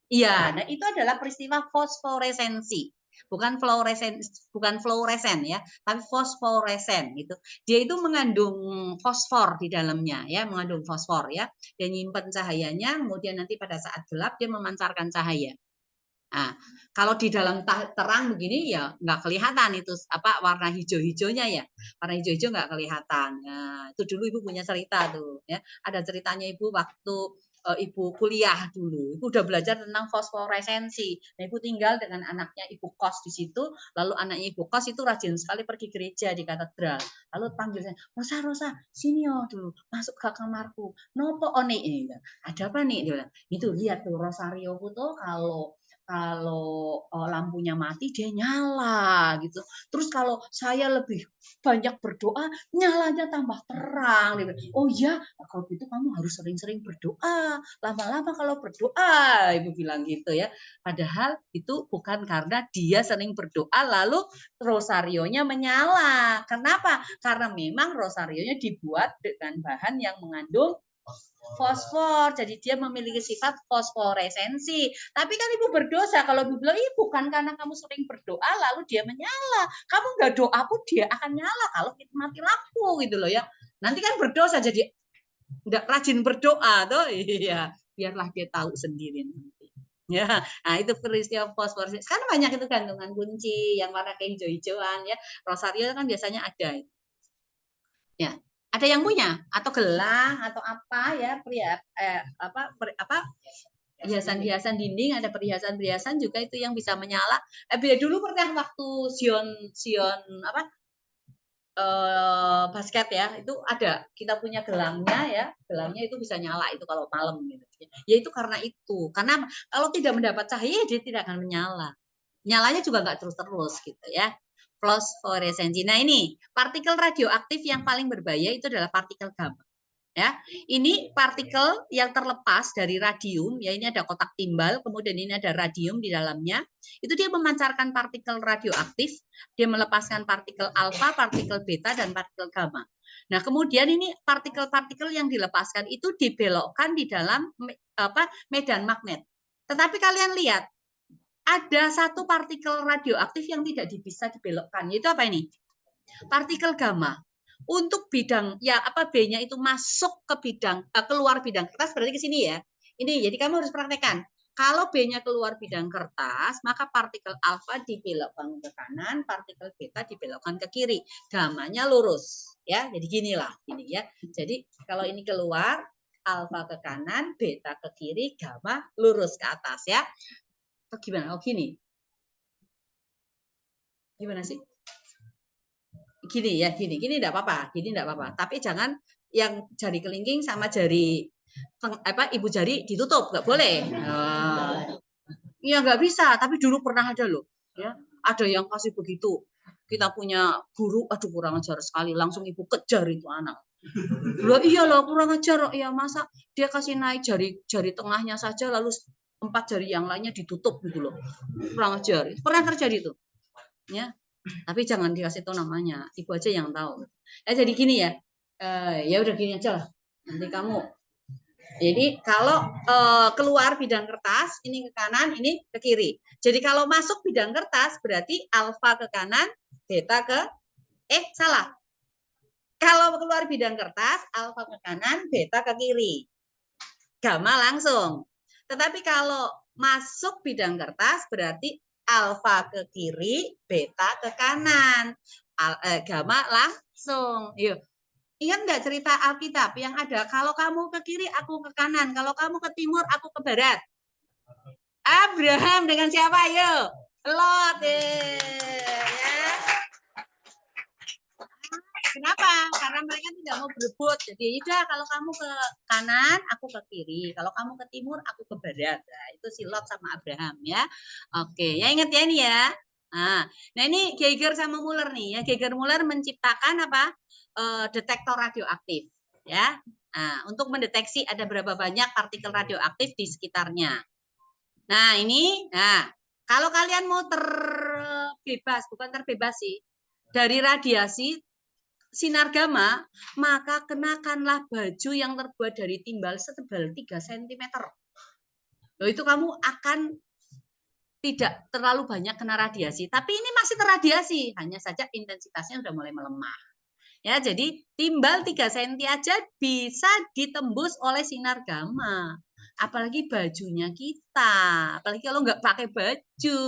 A: Iya, nah itu adalah peristiwa fosforesensi. Bukan fluoresen ya, tapi fosforesen gitu. Dia itu mengandung fosfor di dalamnya ya, mengandung fosfor ya. Dia nyimpen cahayanya, kemudian nanti pada saat gelap dia memancarkan cahaya. Nah, kalau di dalam terang begini ya nggak kelihatan itu apa warna hijau-hijaunya ya. Warna hijau-hijau nggak kelihatan. Nah, itu dulu ibu punya cerita tuh ya. Ada ceritanya ibu waktu ibu kuliah dulu. Ibu udah belajar tentang fosforesensi. Nah, ibu tinggal dengan anaknya ibu kos di situ. Lalu anaknya ibu kos itu rajin sekali pergi gereja di katedral. Lalu panggil saya, Rosa, Rosa, sini oh dulu, masuk ke kamarku. Nopo one ini? Ada apa nih? Itu lihat tuh Rosario tuh kalau lampunya mati dia nyala gitu. Terus kalau saya lebih banyak berdoa, nyalanya tambah terang. Oh ya, kalau gitu kamu harus sering-sering berdoa. Lama-lama kalau berdoa, ibu bilang gitu ya. Padahal itu bukan karena dia sering berdoa lalu rosarionya menyala. Kenapa? Karena memang rosarionya dibuat dengan bahan yang mengandung fosfor, jadi dia memiliki sifat fosforesensi. Tapi kan ibu berdosa kalau ibu bilang, bukan karena kamu sering berdoa lalu dia menyala. Kamu nggak doa pun dia akan nyala kalau kita mati lampu gitu loh ya. Nanti kan berdosa jadi nggak rajin berdoa tuh, iya. Biarlah dia tahu sendiri nanti. Ya, nah itu peristiwa fosforesensi. Sekarang banyak itu gantungan kunci yang warna kayak hijau-hijauan ya. Rosario kan biasanya ada. Ya, ada yang punya atau gelang atau apa ya hiasan-hiasan dinding, ada perhiasan-perhiasan juga itu yang bisa menyala. Dulu pernah waktu Sion apa basket ya itu ada kita punya gelangnya itu bisa nyala itu kalau malam gitu ya itu karena kalau tidak mendapat cahaya dia tidak akan menyala, nyalanya juga nggak terus gitu ya. Fosforesensi. Nah ini partikel radioaktif yang paling berbahaya itu adalah partikel gamma. Ya, ini partikel yang terlepas dari radium. Ya, ini ada kotak timbal, kemudian ini ada radium di dalamnya. Itu dia memancarkan partikel radioaktif, dia melepaskan partikel alfa, partikel beta, dan partikel gamma. Nah, kemudian ini partikel-partikel yang dilepaskan itu dibelokkan di dalam medan magnet. Tetapi kalian lihat, ada satu partikel radioaktif yang tidak bisa dibelokkan. Itu apa ini? Partikel gamma. Untuk bidang ya B-nya itu masuk ke bidang keluar bidang kertas berarti ke sini ya. Ini jadi kamu harus praktekkan. Kalau B-nya keluar bidang kertas, maka partikel alfa dibelokkan ke kanan, partikel beta dibelokkan ke kiri. Gamanya lurus ya. Jadi ginilah ini ya. Jadi kalau ini keluar alfa ke kanan, beta ke kiri, gamma lurus ke atas ya. Atau gimana? Oh gini. Gimana sih? Gini enggak apa-apa, Tapi jangan yang jari kelingking sama jari ibu jari ditutup, nggak boleh. Iya nggak bisa, tapi dulu pernah ada loh, ya. Ada yang kasih begitu. Kita punya guru, aduh kurang ajar sekali, langsung ibu kejar itu anak. Loh iya loh kurang ajar, ya masa dia kasih naik jari tengahnya saja lalu 4 jari yang lainnya ditutup gitu loh. Kurang ajar. Pernah terjadi tuh. Ya. Tapi jangan dikasih tahu namanya, ibu aja yang tahu. Jadi gini ya, ya udah gini aja lah. Nanti kamu. Jadi kalau keluar bidang kertas, ini ke kanan, ini ke kiri. Jadi kalau masuk bidang kertas berarti alfa ke kanan, beta ke salah. Kalau keluar bidang kertas, alfa ke kanan, beta ke kiri. Gamma langsung. Tetapi kalau masuk bidang kertas berarti alfa ke kiri, beta ke kanan. Gamma langsung. Yuk. Ingat nggak cerita Alkitab yang ada kalau kamu ke kiri, aku ke kanan. Kalau kamu ke timur, aku ke barat. Abraham dengan siapa? Yuk. Lot. Ya. Kenapa? Karena mereka tidak mau berebut. Jadi udah kalau kamu ke kanan, aku ke kiri. Kalau kamu ke timur, aku ke barat. Nah, itu si Lot sama Abraham ya. Oke, ya ingat ya ini ya. Nah ini Geiger sama Muller nih ya. Geiger-Muller menciptakan apa? Detektor radioaktif ya. Nah, untuk mendeteksi ada berapa banyak partikel radioaktif di sekitarnya. Nah, ini kalau kalian mau terbebas, bukan terbebas sih, dari radiasi sinar gamma, maka kenakanlah baju yang terbuat dari timbal setebal 3 cm. Loh, itu kamu akan tidak terlalu banyak kena radiasi, tapi ini masih terradiasi, hanya saja intensitasnya sudah mulai melemah. Ya, jadi timbal 3 cm aja bisa ditembus oleh sinar gamma. Apalagi bajunya kita, apalagi kalau nggak pakai baju.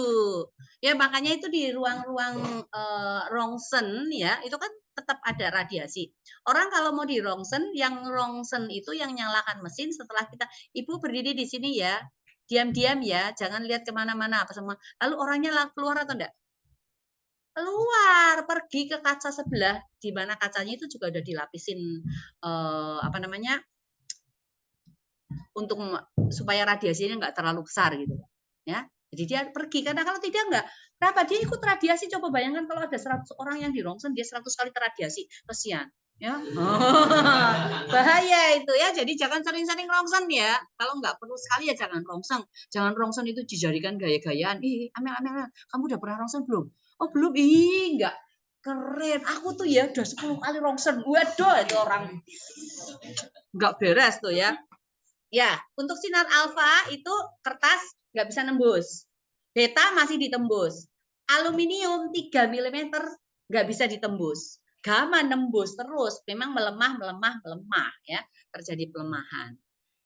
A: Ya, makanya itu di ruang-ruang rongsen ya, itu kan tetap ada radiasi. Orang kalau mau di rongsen, yang rongsen itu yang nyalakan mesin setelah kita, Ibu berdiri di sini ya, diam-diam ya, jangan lihat kemana-mana apa semua. Lalu orangnya keluar atau enggak? Keluar, pergi ke kaca sebelah, di mana kacanya itu juga udah dilapisin apa namanya, untuk supaya radiasinya nggak terlalu besar gitu ya. Jadi dia pergi, karena kalau tidak enggak, kenapa dia ikut radiasi? Coba bayangkan kalau ada 100 orang yang di rongsen, dia 100 kali terradiasi, kesian ya. Bahaya itu ya. Jadi jangan sering-sering rongsen ya. Kalau nggak perlu sekali ya jangan rongsen. Jangan rongsen itu dijadikan gaya-gayaan. Amel, kamu udah pernah rongsen belum? Oh belum. Enggak. Keren. Aku tuh ya udah 10 kali rongsen. Waduh, itu orang nggak beres tuh ya. Ya, untuk sinar alfa itu kertas nggak bisa nembus. Beta masih ditembus. Aluminium 3 mm nggak bisa ditembus. Gamma nembus terus, memang melemah ya, terjadi pelemahan.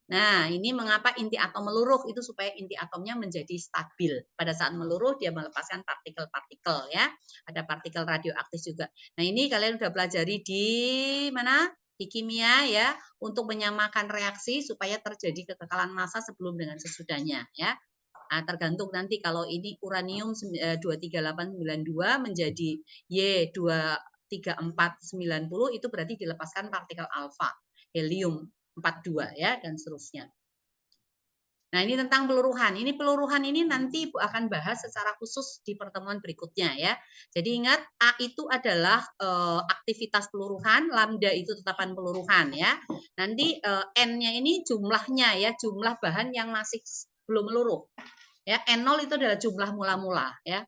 A: Nah, ini mengapa inti atom meluruh, itu supaya inti atomnya menjadi stabil. Pada saat meluruh dia melepaskan partikel-partikel ya. Ada partikel radioaktif juga. Nah, ini kalian udah pelajari di mana? Di kimia ya, untuk menyamakan reaksi supaya terjadi kekekalan massa sebelum dengan sesudahnya ya. Nah, tergantung nanti kalau ini uranium 23892 menjadi Y23490 itu berarti dilepaskan partikel alfa, helium 42 ya, dan seterusnya. Nah, ini tentang peluruhan. Ini peluruhan ini nanti Ibu akan bahas secara khusus di pertemuan berikutnya ya. Jadi ingat, A itu adalah aktivitas peluruhan, lambda itu tetapan peluruhan ya. Nanti N-nya ini jumlahnya ya, jumlah bahan yang masih belum meluruh. Ya, N0 itu adalah jumlah mula-mula ya.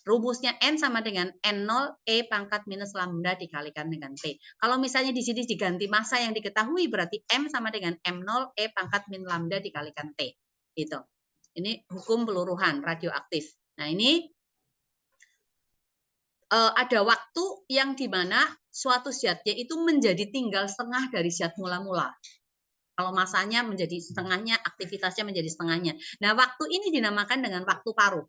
A: Rumusnya N sama dengan N0 E pangkat minus lambda dikalikan dengan T. Kalau misalnya di sini diganti massa yang diketahui, berarti M sama dengan M0 E pangkat min lambda dikalikan T. Gitu. Ini hukum peluruhan radioaktif. Nah, ini ada waktu yang dimana suatu zatnya itu menjadi tinggal setengah dari zat mula-mula. Kalau masanya menjadi setengahnya, aktivitasnya menjadi setengahnya. Nah, waktu ini dinamakan dengan waktu paruh.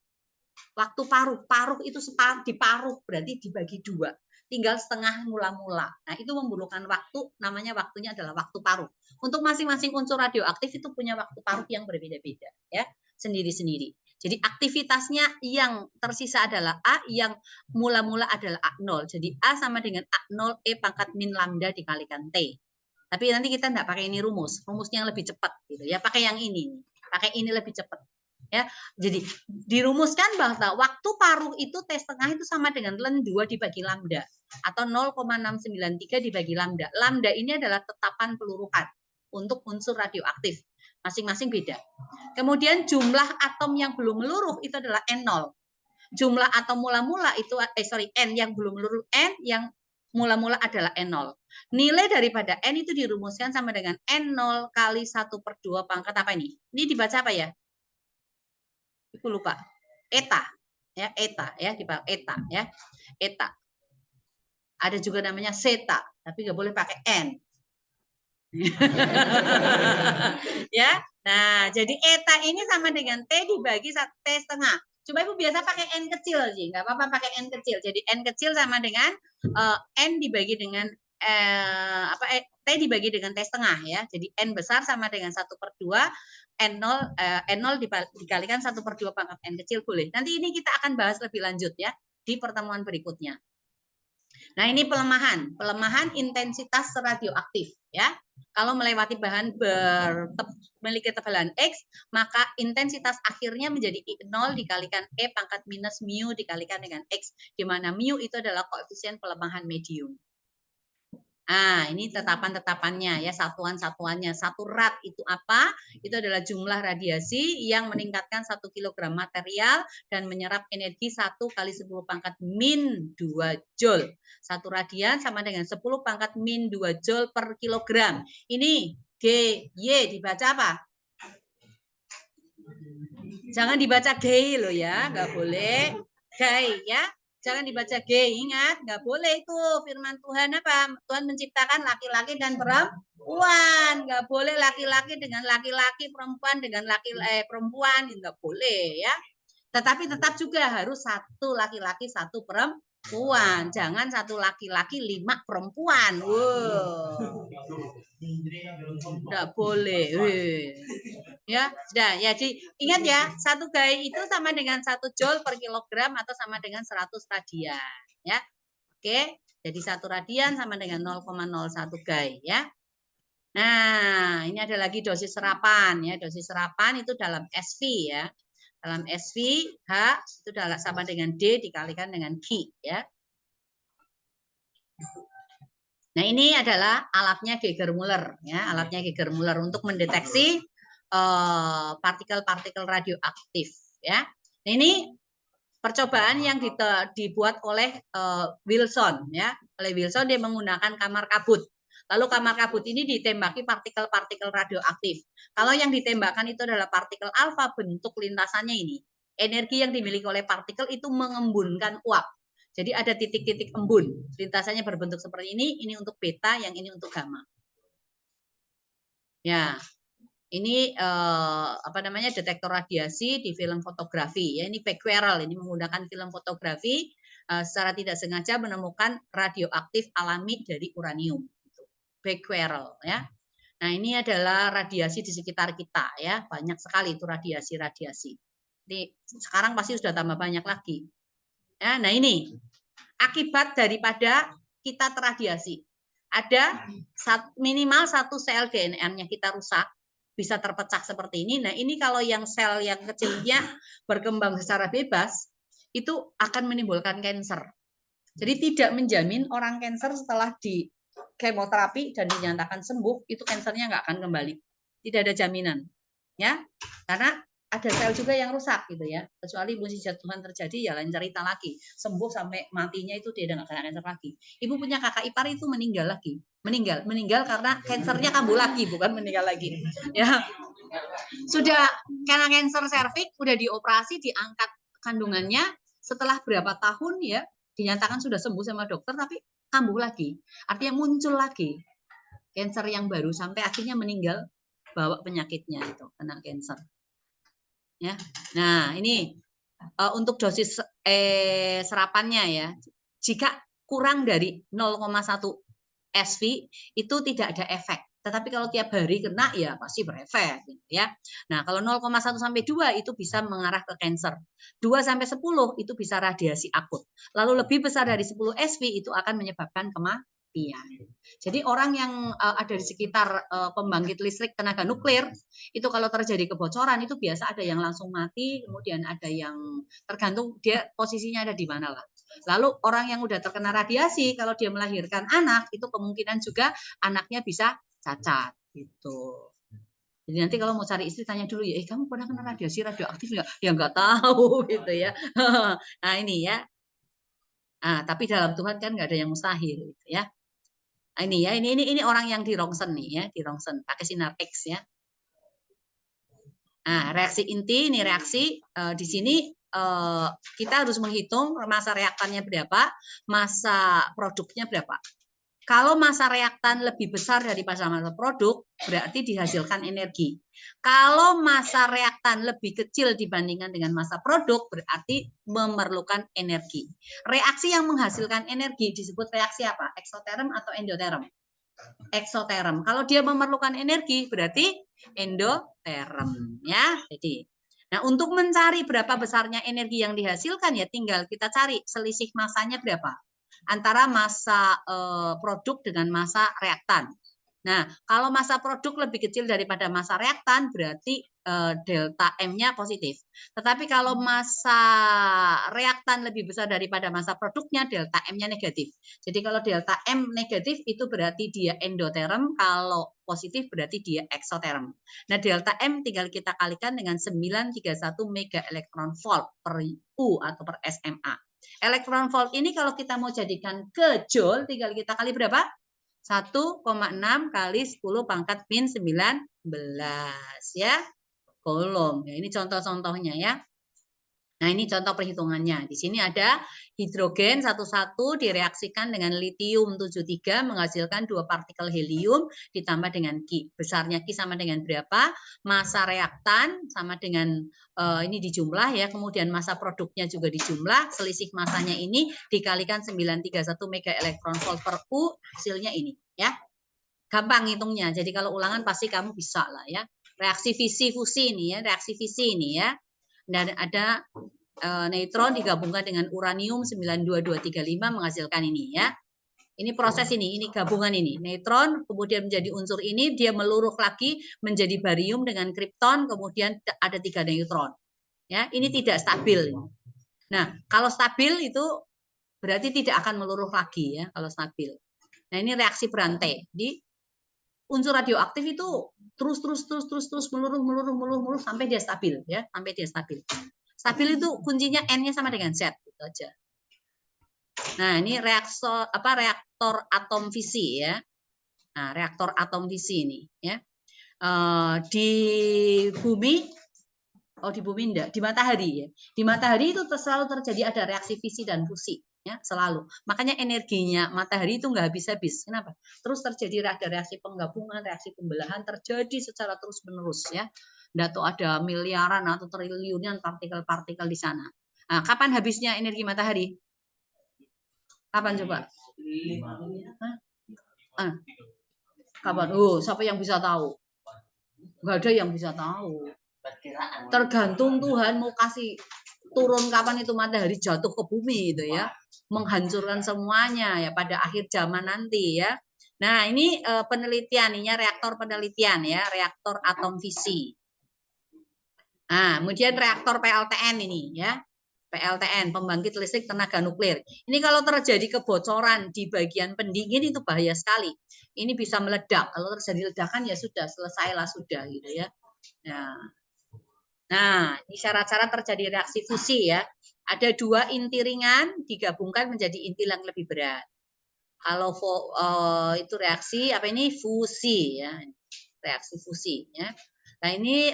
A: Waktu paruh itu diparuh berarti dibagi 2, tinggal setengah mula-mula. Nah, itu memerlukan waktu, namanya waktunya adalah waktu paruh. Untuk masing-masing unsur radioaktif itu punya waktu paruh yang berbeda-beda ya, sendiri-sendiri. Jadi aktivitasnya yang tersisa adalah A, yang mula-mula adalah A0. Jadi A sama dengan A0 E pangkat min lambda dikalikan T. Tapi nanti kita enggak pakai ini rumusnya yang lebih cepat gitu ya, pakai yang ini. Pakai ini lebih cepat. Ya, jadi dirumuskan bahwa waktu paruh itu T setengah itu sama dengan ln 2 dibagi lambda atau 0,693 dibagi lambda. Lambda ini adalah tetapan peluruhan untuk unsur radioaktif. Masing-masing beda. Kemudian jumlah atom yang belum meluruh itu adalah N0. Jumlah atom mula-mula itu N yang belum meluruh, N yang mula-mula adalah N0. Nilai daripada N itu dirumuskan sama dengan N0 kali 1/2 pangkat apa ini? Ini dibaca apa ya? Aku lupa. Eta ya, eta ya, eta ya. Eta. Ada juga namanya zeta, tapi nggak boleh pakai N. Ya. Nah, jadi eta ini sama dengan T dibagi T setengah. Coba Ibu biasa pakai N kecil sih, nggak apa-apa pakai N kecil. Jadi N kecil sama dengan N dibagi dengan T dibagi dengan T setengah ya. Jadi N besar sama dengan 1/2, N0 dikalikan 1/2 pangkat N kecil boleh. Nanti ini kita akan bahas lebih lanjut ya di pertemuan berikutnya. Nah, ini pelemahan intensitas radioaktif ya. Kalau melewati bahan memiliki tebalan X, maka intensitas akhirnya menjadi 0 dikalikan E pangkat minus mu dikalikan dengan X, di mana mu itu adalah koefisien pelemahan medium. Nah, ini tetapan-tetapannya ya, satuan-satuannya. Satu rad itu apa? Itu adalah jumlah radiasi yang meningkatkan 1 kg material dan menyerap energi 1 kali 10 pangkat min 2 joule. 1 radian sama dengan 10 pangkat min 2 joule per kilogram. Ini G, Y dibaca apa? Jangan dibaca gay loh ya, nggak boleh. Gay ya. Jangan dibaca gay, ingat, nggak boleh itu firman Tuhan apa? Tuhan menciptakan laki-laki dan perempuan, nggak boleh laki-laki dengan laki-laki, perempuan dengan perempuan, nggak boleh ya. Tetapi tetap juga harus 1 laki-laki 1 perempuan, jangan 1 laki-laki 5 perempuan. Wow. Nggak boleh. Ya, sudah ya. Jadi ingat ya, 1 gay itu sama dengan 1 joule per kilogram atau sama dengan 100 radian, ya. Oke, jadi 1 radian sama dengan 0,01 gay ya. Nah, ini ada lagi dosis serapan ya. Dosis serapan itu dalam SV ya. Dalam SV H itu sama dengan D dikalikan dengan Q ya. Nah, ini adalah alatnya Geiger-Müller ya, alatnya Geiger-Müller untuk mendeteksi partikel-partikel radioaktif ya. Nah, ini percobaan yang dibuat oleh Wilson ya. Oleh Wilson dia menggunakan kamar kabut. Lalu kamar kabut ini ditembaki partikel-partikel radioaktif. Kalau yang ditembakkan itu adalah partikel alfa, bentuk lintasannya ini. Energi yang dimiliki oleh partikel itu mengembunkan uap. Jadi ada titik-titik embun. Lintasannya berbentuk seperti ini untuk beta, yang ini untuk gamma. Ya. Ini detektor radiasi di film fotografi ya. Ini Becquerel, ini menggunakan film fotografi secara tidak sengaja menemukan radioaktif alami dari uranium. Becquerel ya. Nah, ini adalah radiasi di sekitar kita ya, banyak sekali itu radiasi-radiasi. Jadi sekarang pasti sudah tambah banyak lagi. Ya, nah ini akibat daripada kita terradiasi. Ada minimal 1 sel DNA-nya kita rusak, bisa terpecah seperti ini. Nah, ini kalau yang sel yang kecilnya berkembang secara bebas, itu akan menimbulkan kanker. Jadi tidak menjamin orang kanker setelah di kemoterapi dan dinyatakan sembuh, itu kankernya nggak akan kembali. Tidak ada jaminan. Ya, karena ada sel juga yang rusak gitu ya. Kecuali mukjizat Tuhan terjadi, ya lain cerita lagi. Sembuh sampai matinya itu dia udah nggak kena kanker lagi. Ibu punya kakak ipar itu meninggal lagi. Meninggal karena kankernya kambuh lagi, bukan meninggal lagi. Ya. Sudah kena kanker serviks, udah dioperasi, diangkat kandungannya, setelah berapa tahun ya, dinyatakan sudah sembuh sama dokter, tapi kambuh lagi. Artinya muncul lagi kanker yang baru sampai akhirnya meninggal, bawa penyakitnya itu, kena kanker. Ya. Nah, ini untuk dosis serapannya ya. Jika kurang dari 0,1 SV itu tidak ada efek. Tetapi kalau tiap hari kena ya pasti berefek gitu ya. Nah, kalau 0,1 sampai 2 itu bisa mengarah ke kanker. 2 sampai 10 itu bisa radiasi akut. Lalu lebih besar dari 10 SV itu akan menyebabkan kematian. Jadi orang yang ada di sekitar pembangkit listrik tenaga nuklir itu kalau terjadi kebocoran itu biasa ada yang langsung mati, kemudian ada yang tergantung dia posisinya ada di mana lah. Lalu orang yang udah terkena radiasi kalau dia melahirkan anak itu kemungkinan juga anaknya bisa cacat gitu. Jadi nanti kalau mau cari istri tanya dulu ya, kamu pernah kena radiasi radioaktif nggak? Ya nggak tahu gitu ya. Nah ini ya. Nah, tapi dalam Tuhan kan nggak ada yang mustahil gitu ya. Nah, ini ya, ini orang yang di rongsen nih ya, di rongsen pakai sinar X ya. Nah, reaksi inti ini reaksi di sini kita harus menghitung masa reaktannya berapa, masa produknya berapa. Kalau masa reaktan lebih besar daripada masa produk, berarti dihasilkan energi. Kalau masa reaktan lebih kecil dibandingkan dengan masa produk, berarti memerlukan energi. Reaksi yang menghasilkan energi disebut reaksi apa? Eksoterm atau endoterm? Eksoterm. Kalau dia memerlukan energi, berarti endoterm. Ya, jadi. Nah, untuk mencari berapa besarnya energi yang dihasilkan, ya tinggal kita cari selisih masanya berapa. antara massa produk dengan massa reaktan. Nah, kalau massa produk lebih kecil daripada massa reaktan, berarti delta M-nya positif. Tetapi kalau massa reaktan lebih besar daripada massa produknya, delta M-nya negatif. Jadi kalau delta M negatif itu berarti dia endoterm, kalau positif berarti dia eksoterm. Nah, delta M tinggal kita kalikan dengan 931 mega elektron volt per U atau per SMA. Elektron volt ini kalau kita mau jadikan ke joule, tinggal kita kali berapa? 1,6 kali 10 pangkat min 19 ya. Coulomb. Ya, ini contoh-contohnya ya. Nah, ini contoh perhitungannya. Di sini ada hidrogen 11 direaksikan dengan litium 73 menghasilkan 2 partikel helium ditambah dengan Ki. Besarnya Ki sama dengan berapa? Massa reaktan sama dengan ini dijumlah ya. Kemudian massa produknya juga dijumlah. Selisih massanya ini dikalikan 931 mega elektron volt per U, hasilnya ini ya. Gampang hitungnya. Jadi kalau ulangan pasti kamu bisa lah ya. Reaksi fisi fusi ini ya, reaksi fisi ini ya. Dan ada neutron digabungkan dengan uranium 92235 menghasilkan ini ya. Ini proses ini gabungan ini. Neutron kemudian menjadi unsur ini, dia meluruh lagi menjadi barium dengan kripton, kemudian ada 3 neutron. Ya, ini tidak stabil. Nah, kalau stabil itu berarti tidak akan meluruh lagi ya kalau stabil. Nah, ini reaksi berantai. Di unsur radioaktif itu terus meluruh sampai dia stabil ya, sampai dia stabil. Stabil itu kuncinya N-nya sama dengan Z gitu aja. Nah, ini reaktor atom fisi ya. Nah, reaktor atom fisi ini ya. Di bumi di bumi enggak, di matahari ya. Di matahari itu selalu terjadi ada reaksi fisi dan fusi ya, selalu. Makanya energinya matahari itu enggak habis-habis. Kenapa? Terus terjadi ada reaksi penggabungan, reaksi pembelahan terjadi secara terus-menerus ya. Enggak tuh ada miliaran atau triliunan partikel-partikel di sana. Nah, kapan habisnya energi matahari? Kapan coba? Kapan? Siapa yang bisa tahu? Enggak ada yang bisa tahu. Tergantung Tuhan mau kasih turun kapan itu matahari jatuh ke bumi itu ya, menghancurkan semuanya ya pada akhir zaman nanti ya. Nah, ini penelitian, ini reaktor penelitian ya, reaktor atom fisi. Nah, kemudian reaktor PLTN ini ya. PLTN, pembangkit listrik tenaga nuklir. Ini kalau terjadi kebocoran di bagian pendingin itu bahaya sekali. Ini bisa meledak. Kalau terjadi ledakan ya sudah, selesailah sudah gitu ya. Nah, ini syarat-syarat terjadi reaksi fusi ya. Ada 2 inti ringan digabungkan menjadi inti yang lebih berat. Kalau itu reaksi apa ini fusi ya, reaksi fusi ya. Nah ini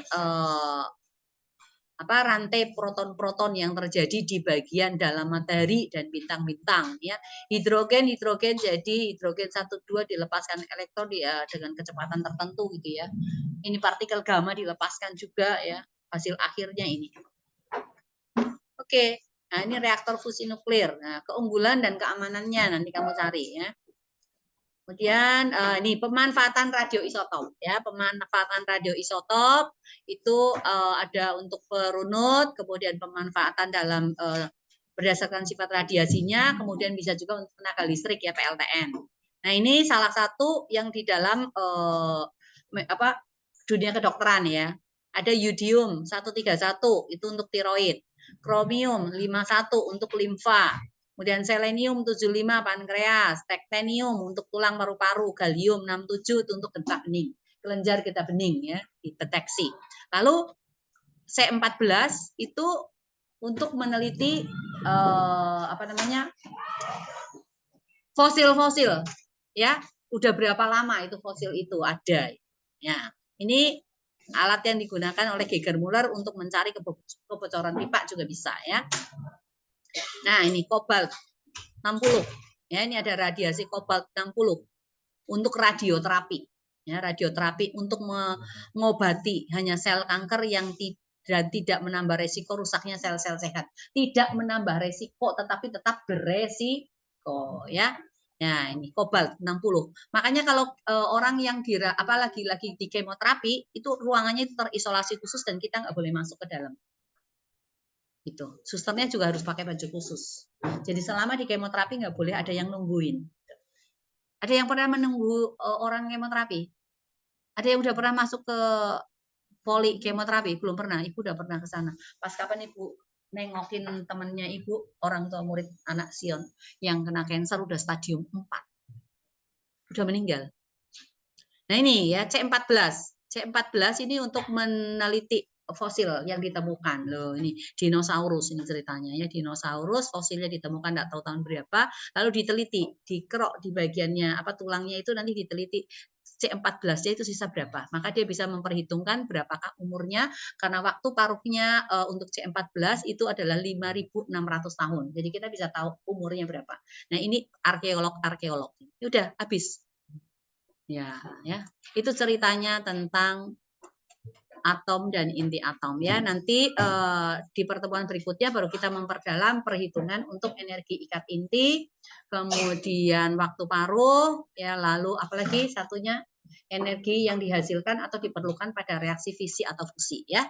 A: rantai proton-proton yang terjadi di bagian dalam matahari dan bintang-bintang ya. Hidrogen jadi hidrogen 1,2 dilepaskan elektron dengan kecepatan tertentu gitu ya. Ini partikel gamma dilepaskan juga ya, hasil akhirnya ini. Oke. Nah, ini reaktor fusi nuklir. Nah, keunggulan dan keamanannya nanti kamu cari ya. Kemudian ini pemanfaatan radioisotop ya, pemanfaatan radioisotop itu ada untuk perunut, kemudian pemanfaatan dalam berdasarkan sifat radiasinya, kemudian bisa juga untuk tenaga listrik ya PLTN. Nah, ini salah satu yang di dalam dunia kedokteran ya. Ada yodium 131 itu untuk tiroid, kromium 51 untuk limfa. Kemudian selenium 75 pankreas, titanium untuk tulang paru-paru, gallium 67 itu untuk getah bening, kelenjar getah bening ya, dideteksi. Lalu C14 itu untuk meneliti fosil-fosil ya. Udah berapa lama itu fosil itu ada. Ya, ini alat yang digunakan oleh Geiger Müller untuk mencari kebocoran pipa juga bisa ya. Nah, ini kobalt 60. Ya, ini ada radiasi kobalt 60 untuk radioterapi. Ya, radioterapi untuk mengobati hanya sel kanker yang tidak menambah resiko rusaknya sel-sel sehat. Tidak menambah resiko tetapi tetap beresiko ya. Nah, ini kobalt 60. Makanya kalau orang yang apalagi lagi di kemoterapi itu ruangannya itu terisolasi khusus dan kita nggak boleh masuk ke dalam. Gitu. Susternya juga harus pakai baju khusus. Jadi selama di kemoterapi nggak boleh ada yang nungguin. Ada yang pernah menunggu orang kemoterapi? Ada yang udah pernah masuk ke poli kemoterapi? Belum pernah. Ibu udah pernah ke sana. Pas kapan Ibu nengokin temennya Ibu, orang tua murid anak Sion yang kena kanker udah stadium 4. Udah meninggal. Nah ini ya C14. C14 ini untuk meneliti fosil yang ditemukan loh, ini dinosaurus ini ceritanya ya, dinosaurus fosilnya ditemukan enggak tahu tahun berapa, lalu diteliti, dikerok di bagiannya apa tulangnya itu nanti diteliti C14-nya itu sisa berapa, maka dia bisa memperhitungkan berapakah umurnya karena waktu paruhnya untuk C14 itu adalah 5.600 tahun, jadi kita bisa tahu umurnya berapa. Nah ini arkeolog udah habis. Ya, itu ceritanya tentang atom dan inti atom ya. Nanti di pertemuan berikutnya baru kita memperdalam perhitungan untuk energi ikat inti, kemudian waktu paruh, ya lalu apalagi satunya energi yang dihasilkan atau diperlukan pada reaksi fisi atau fusi ya.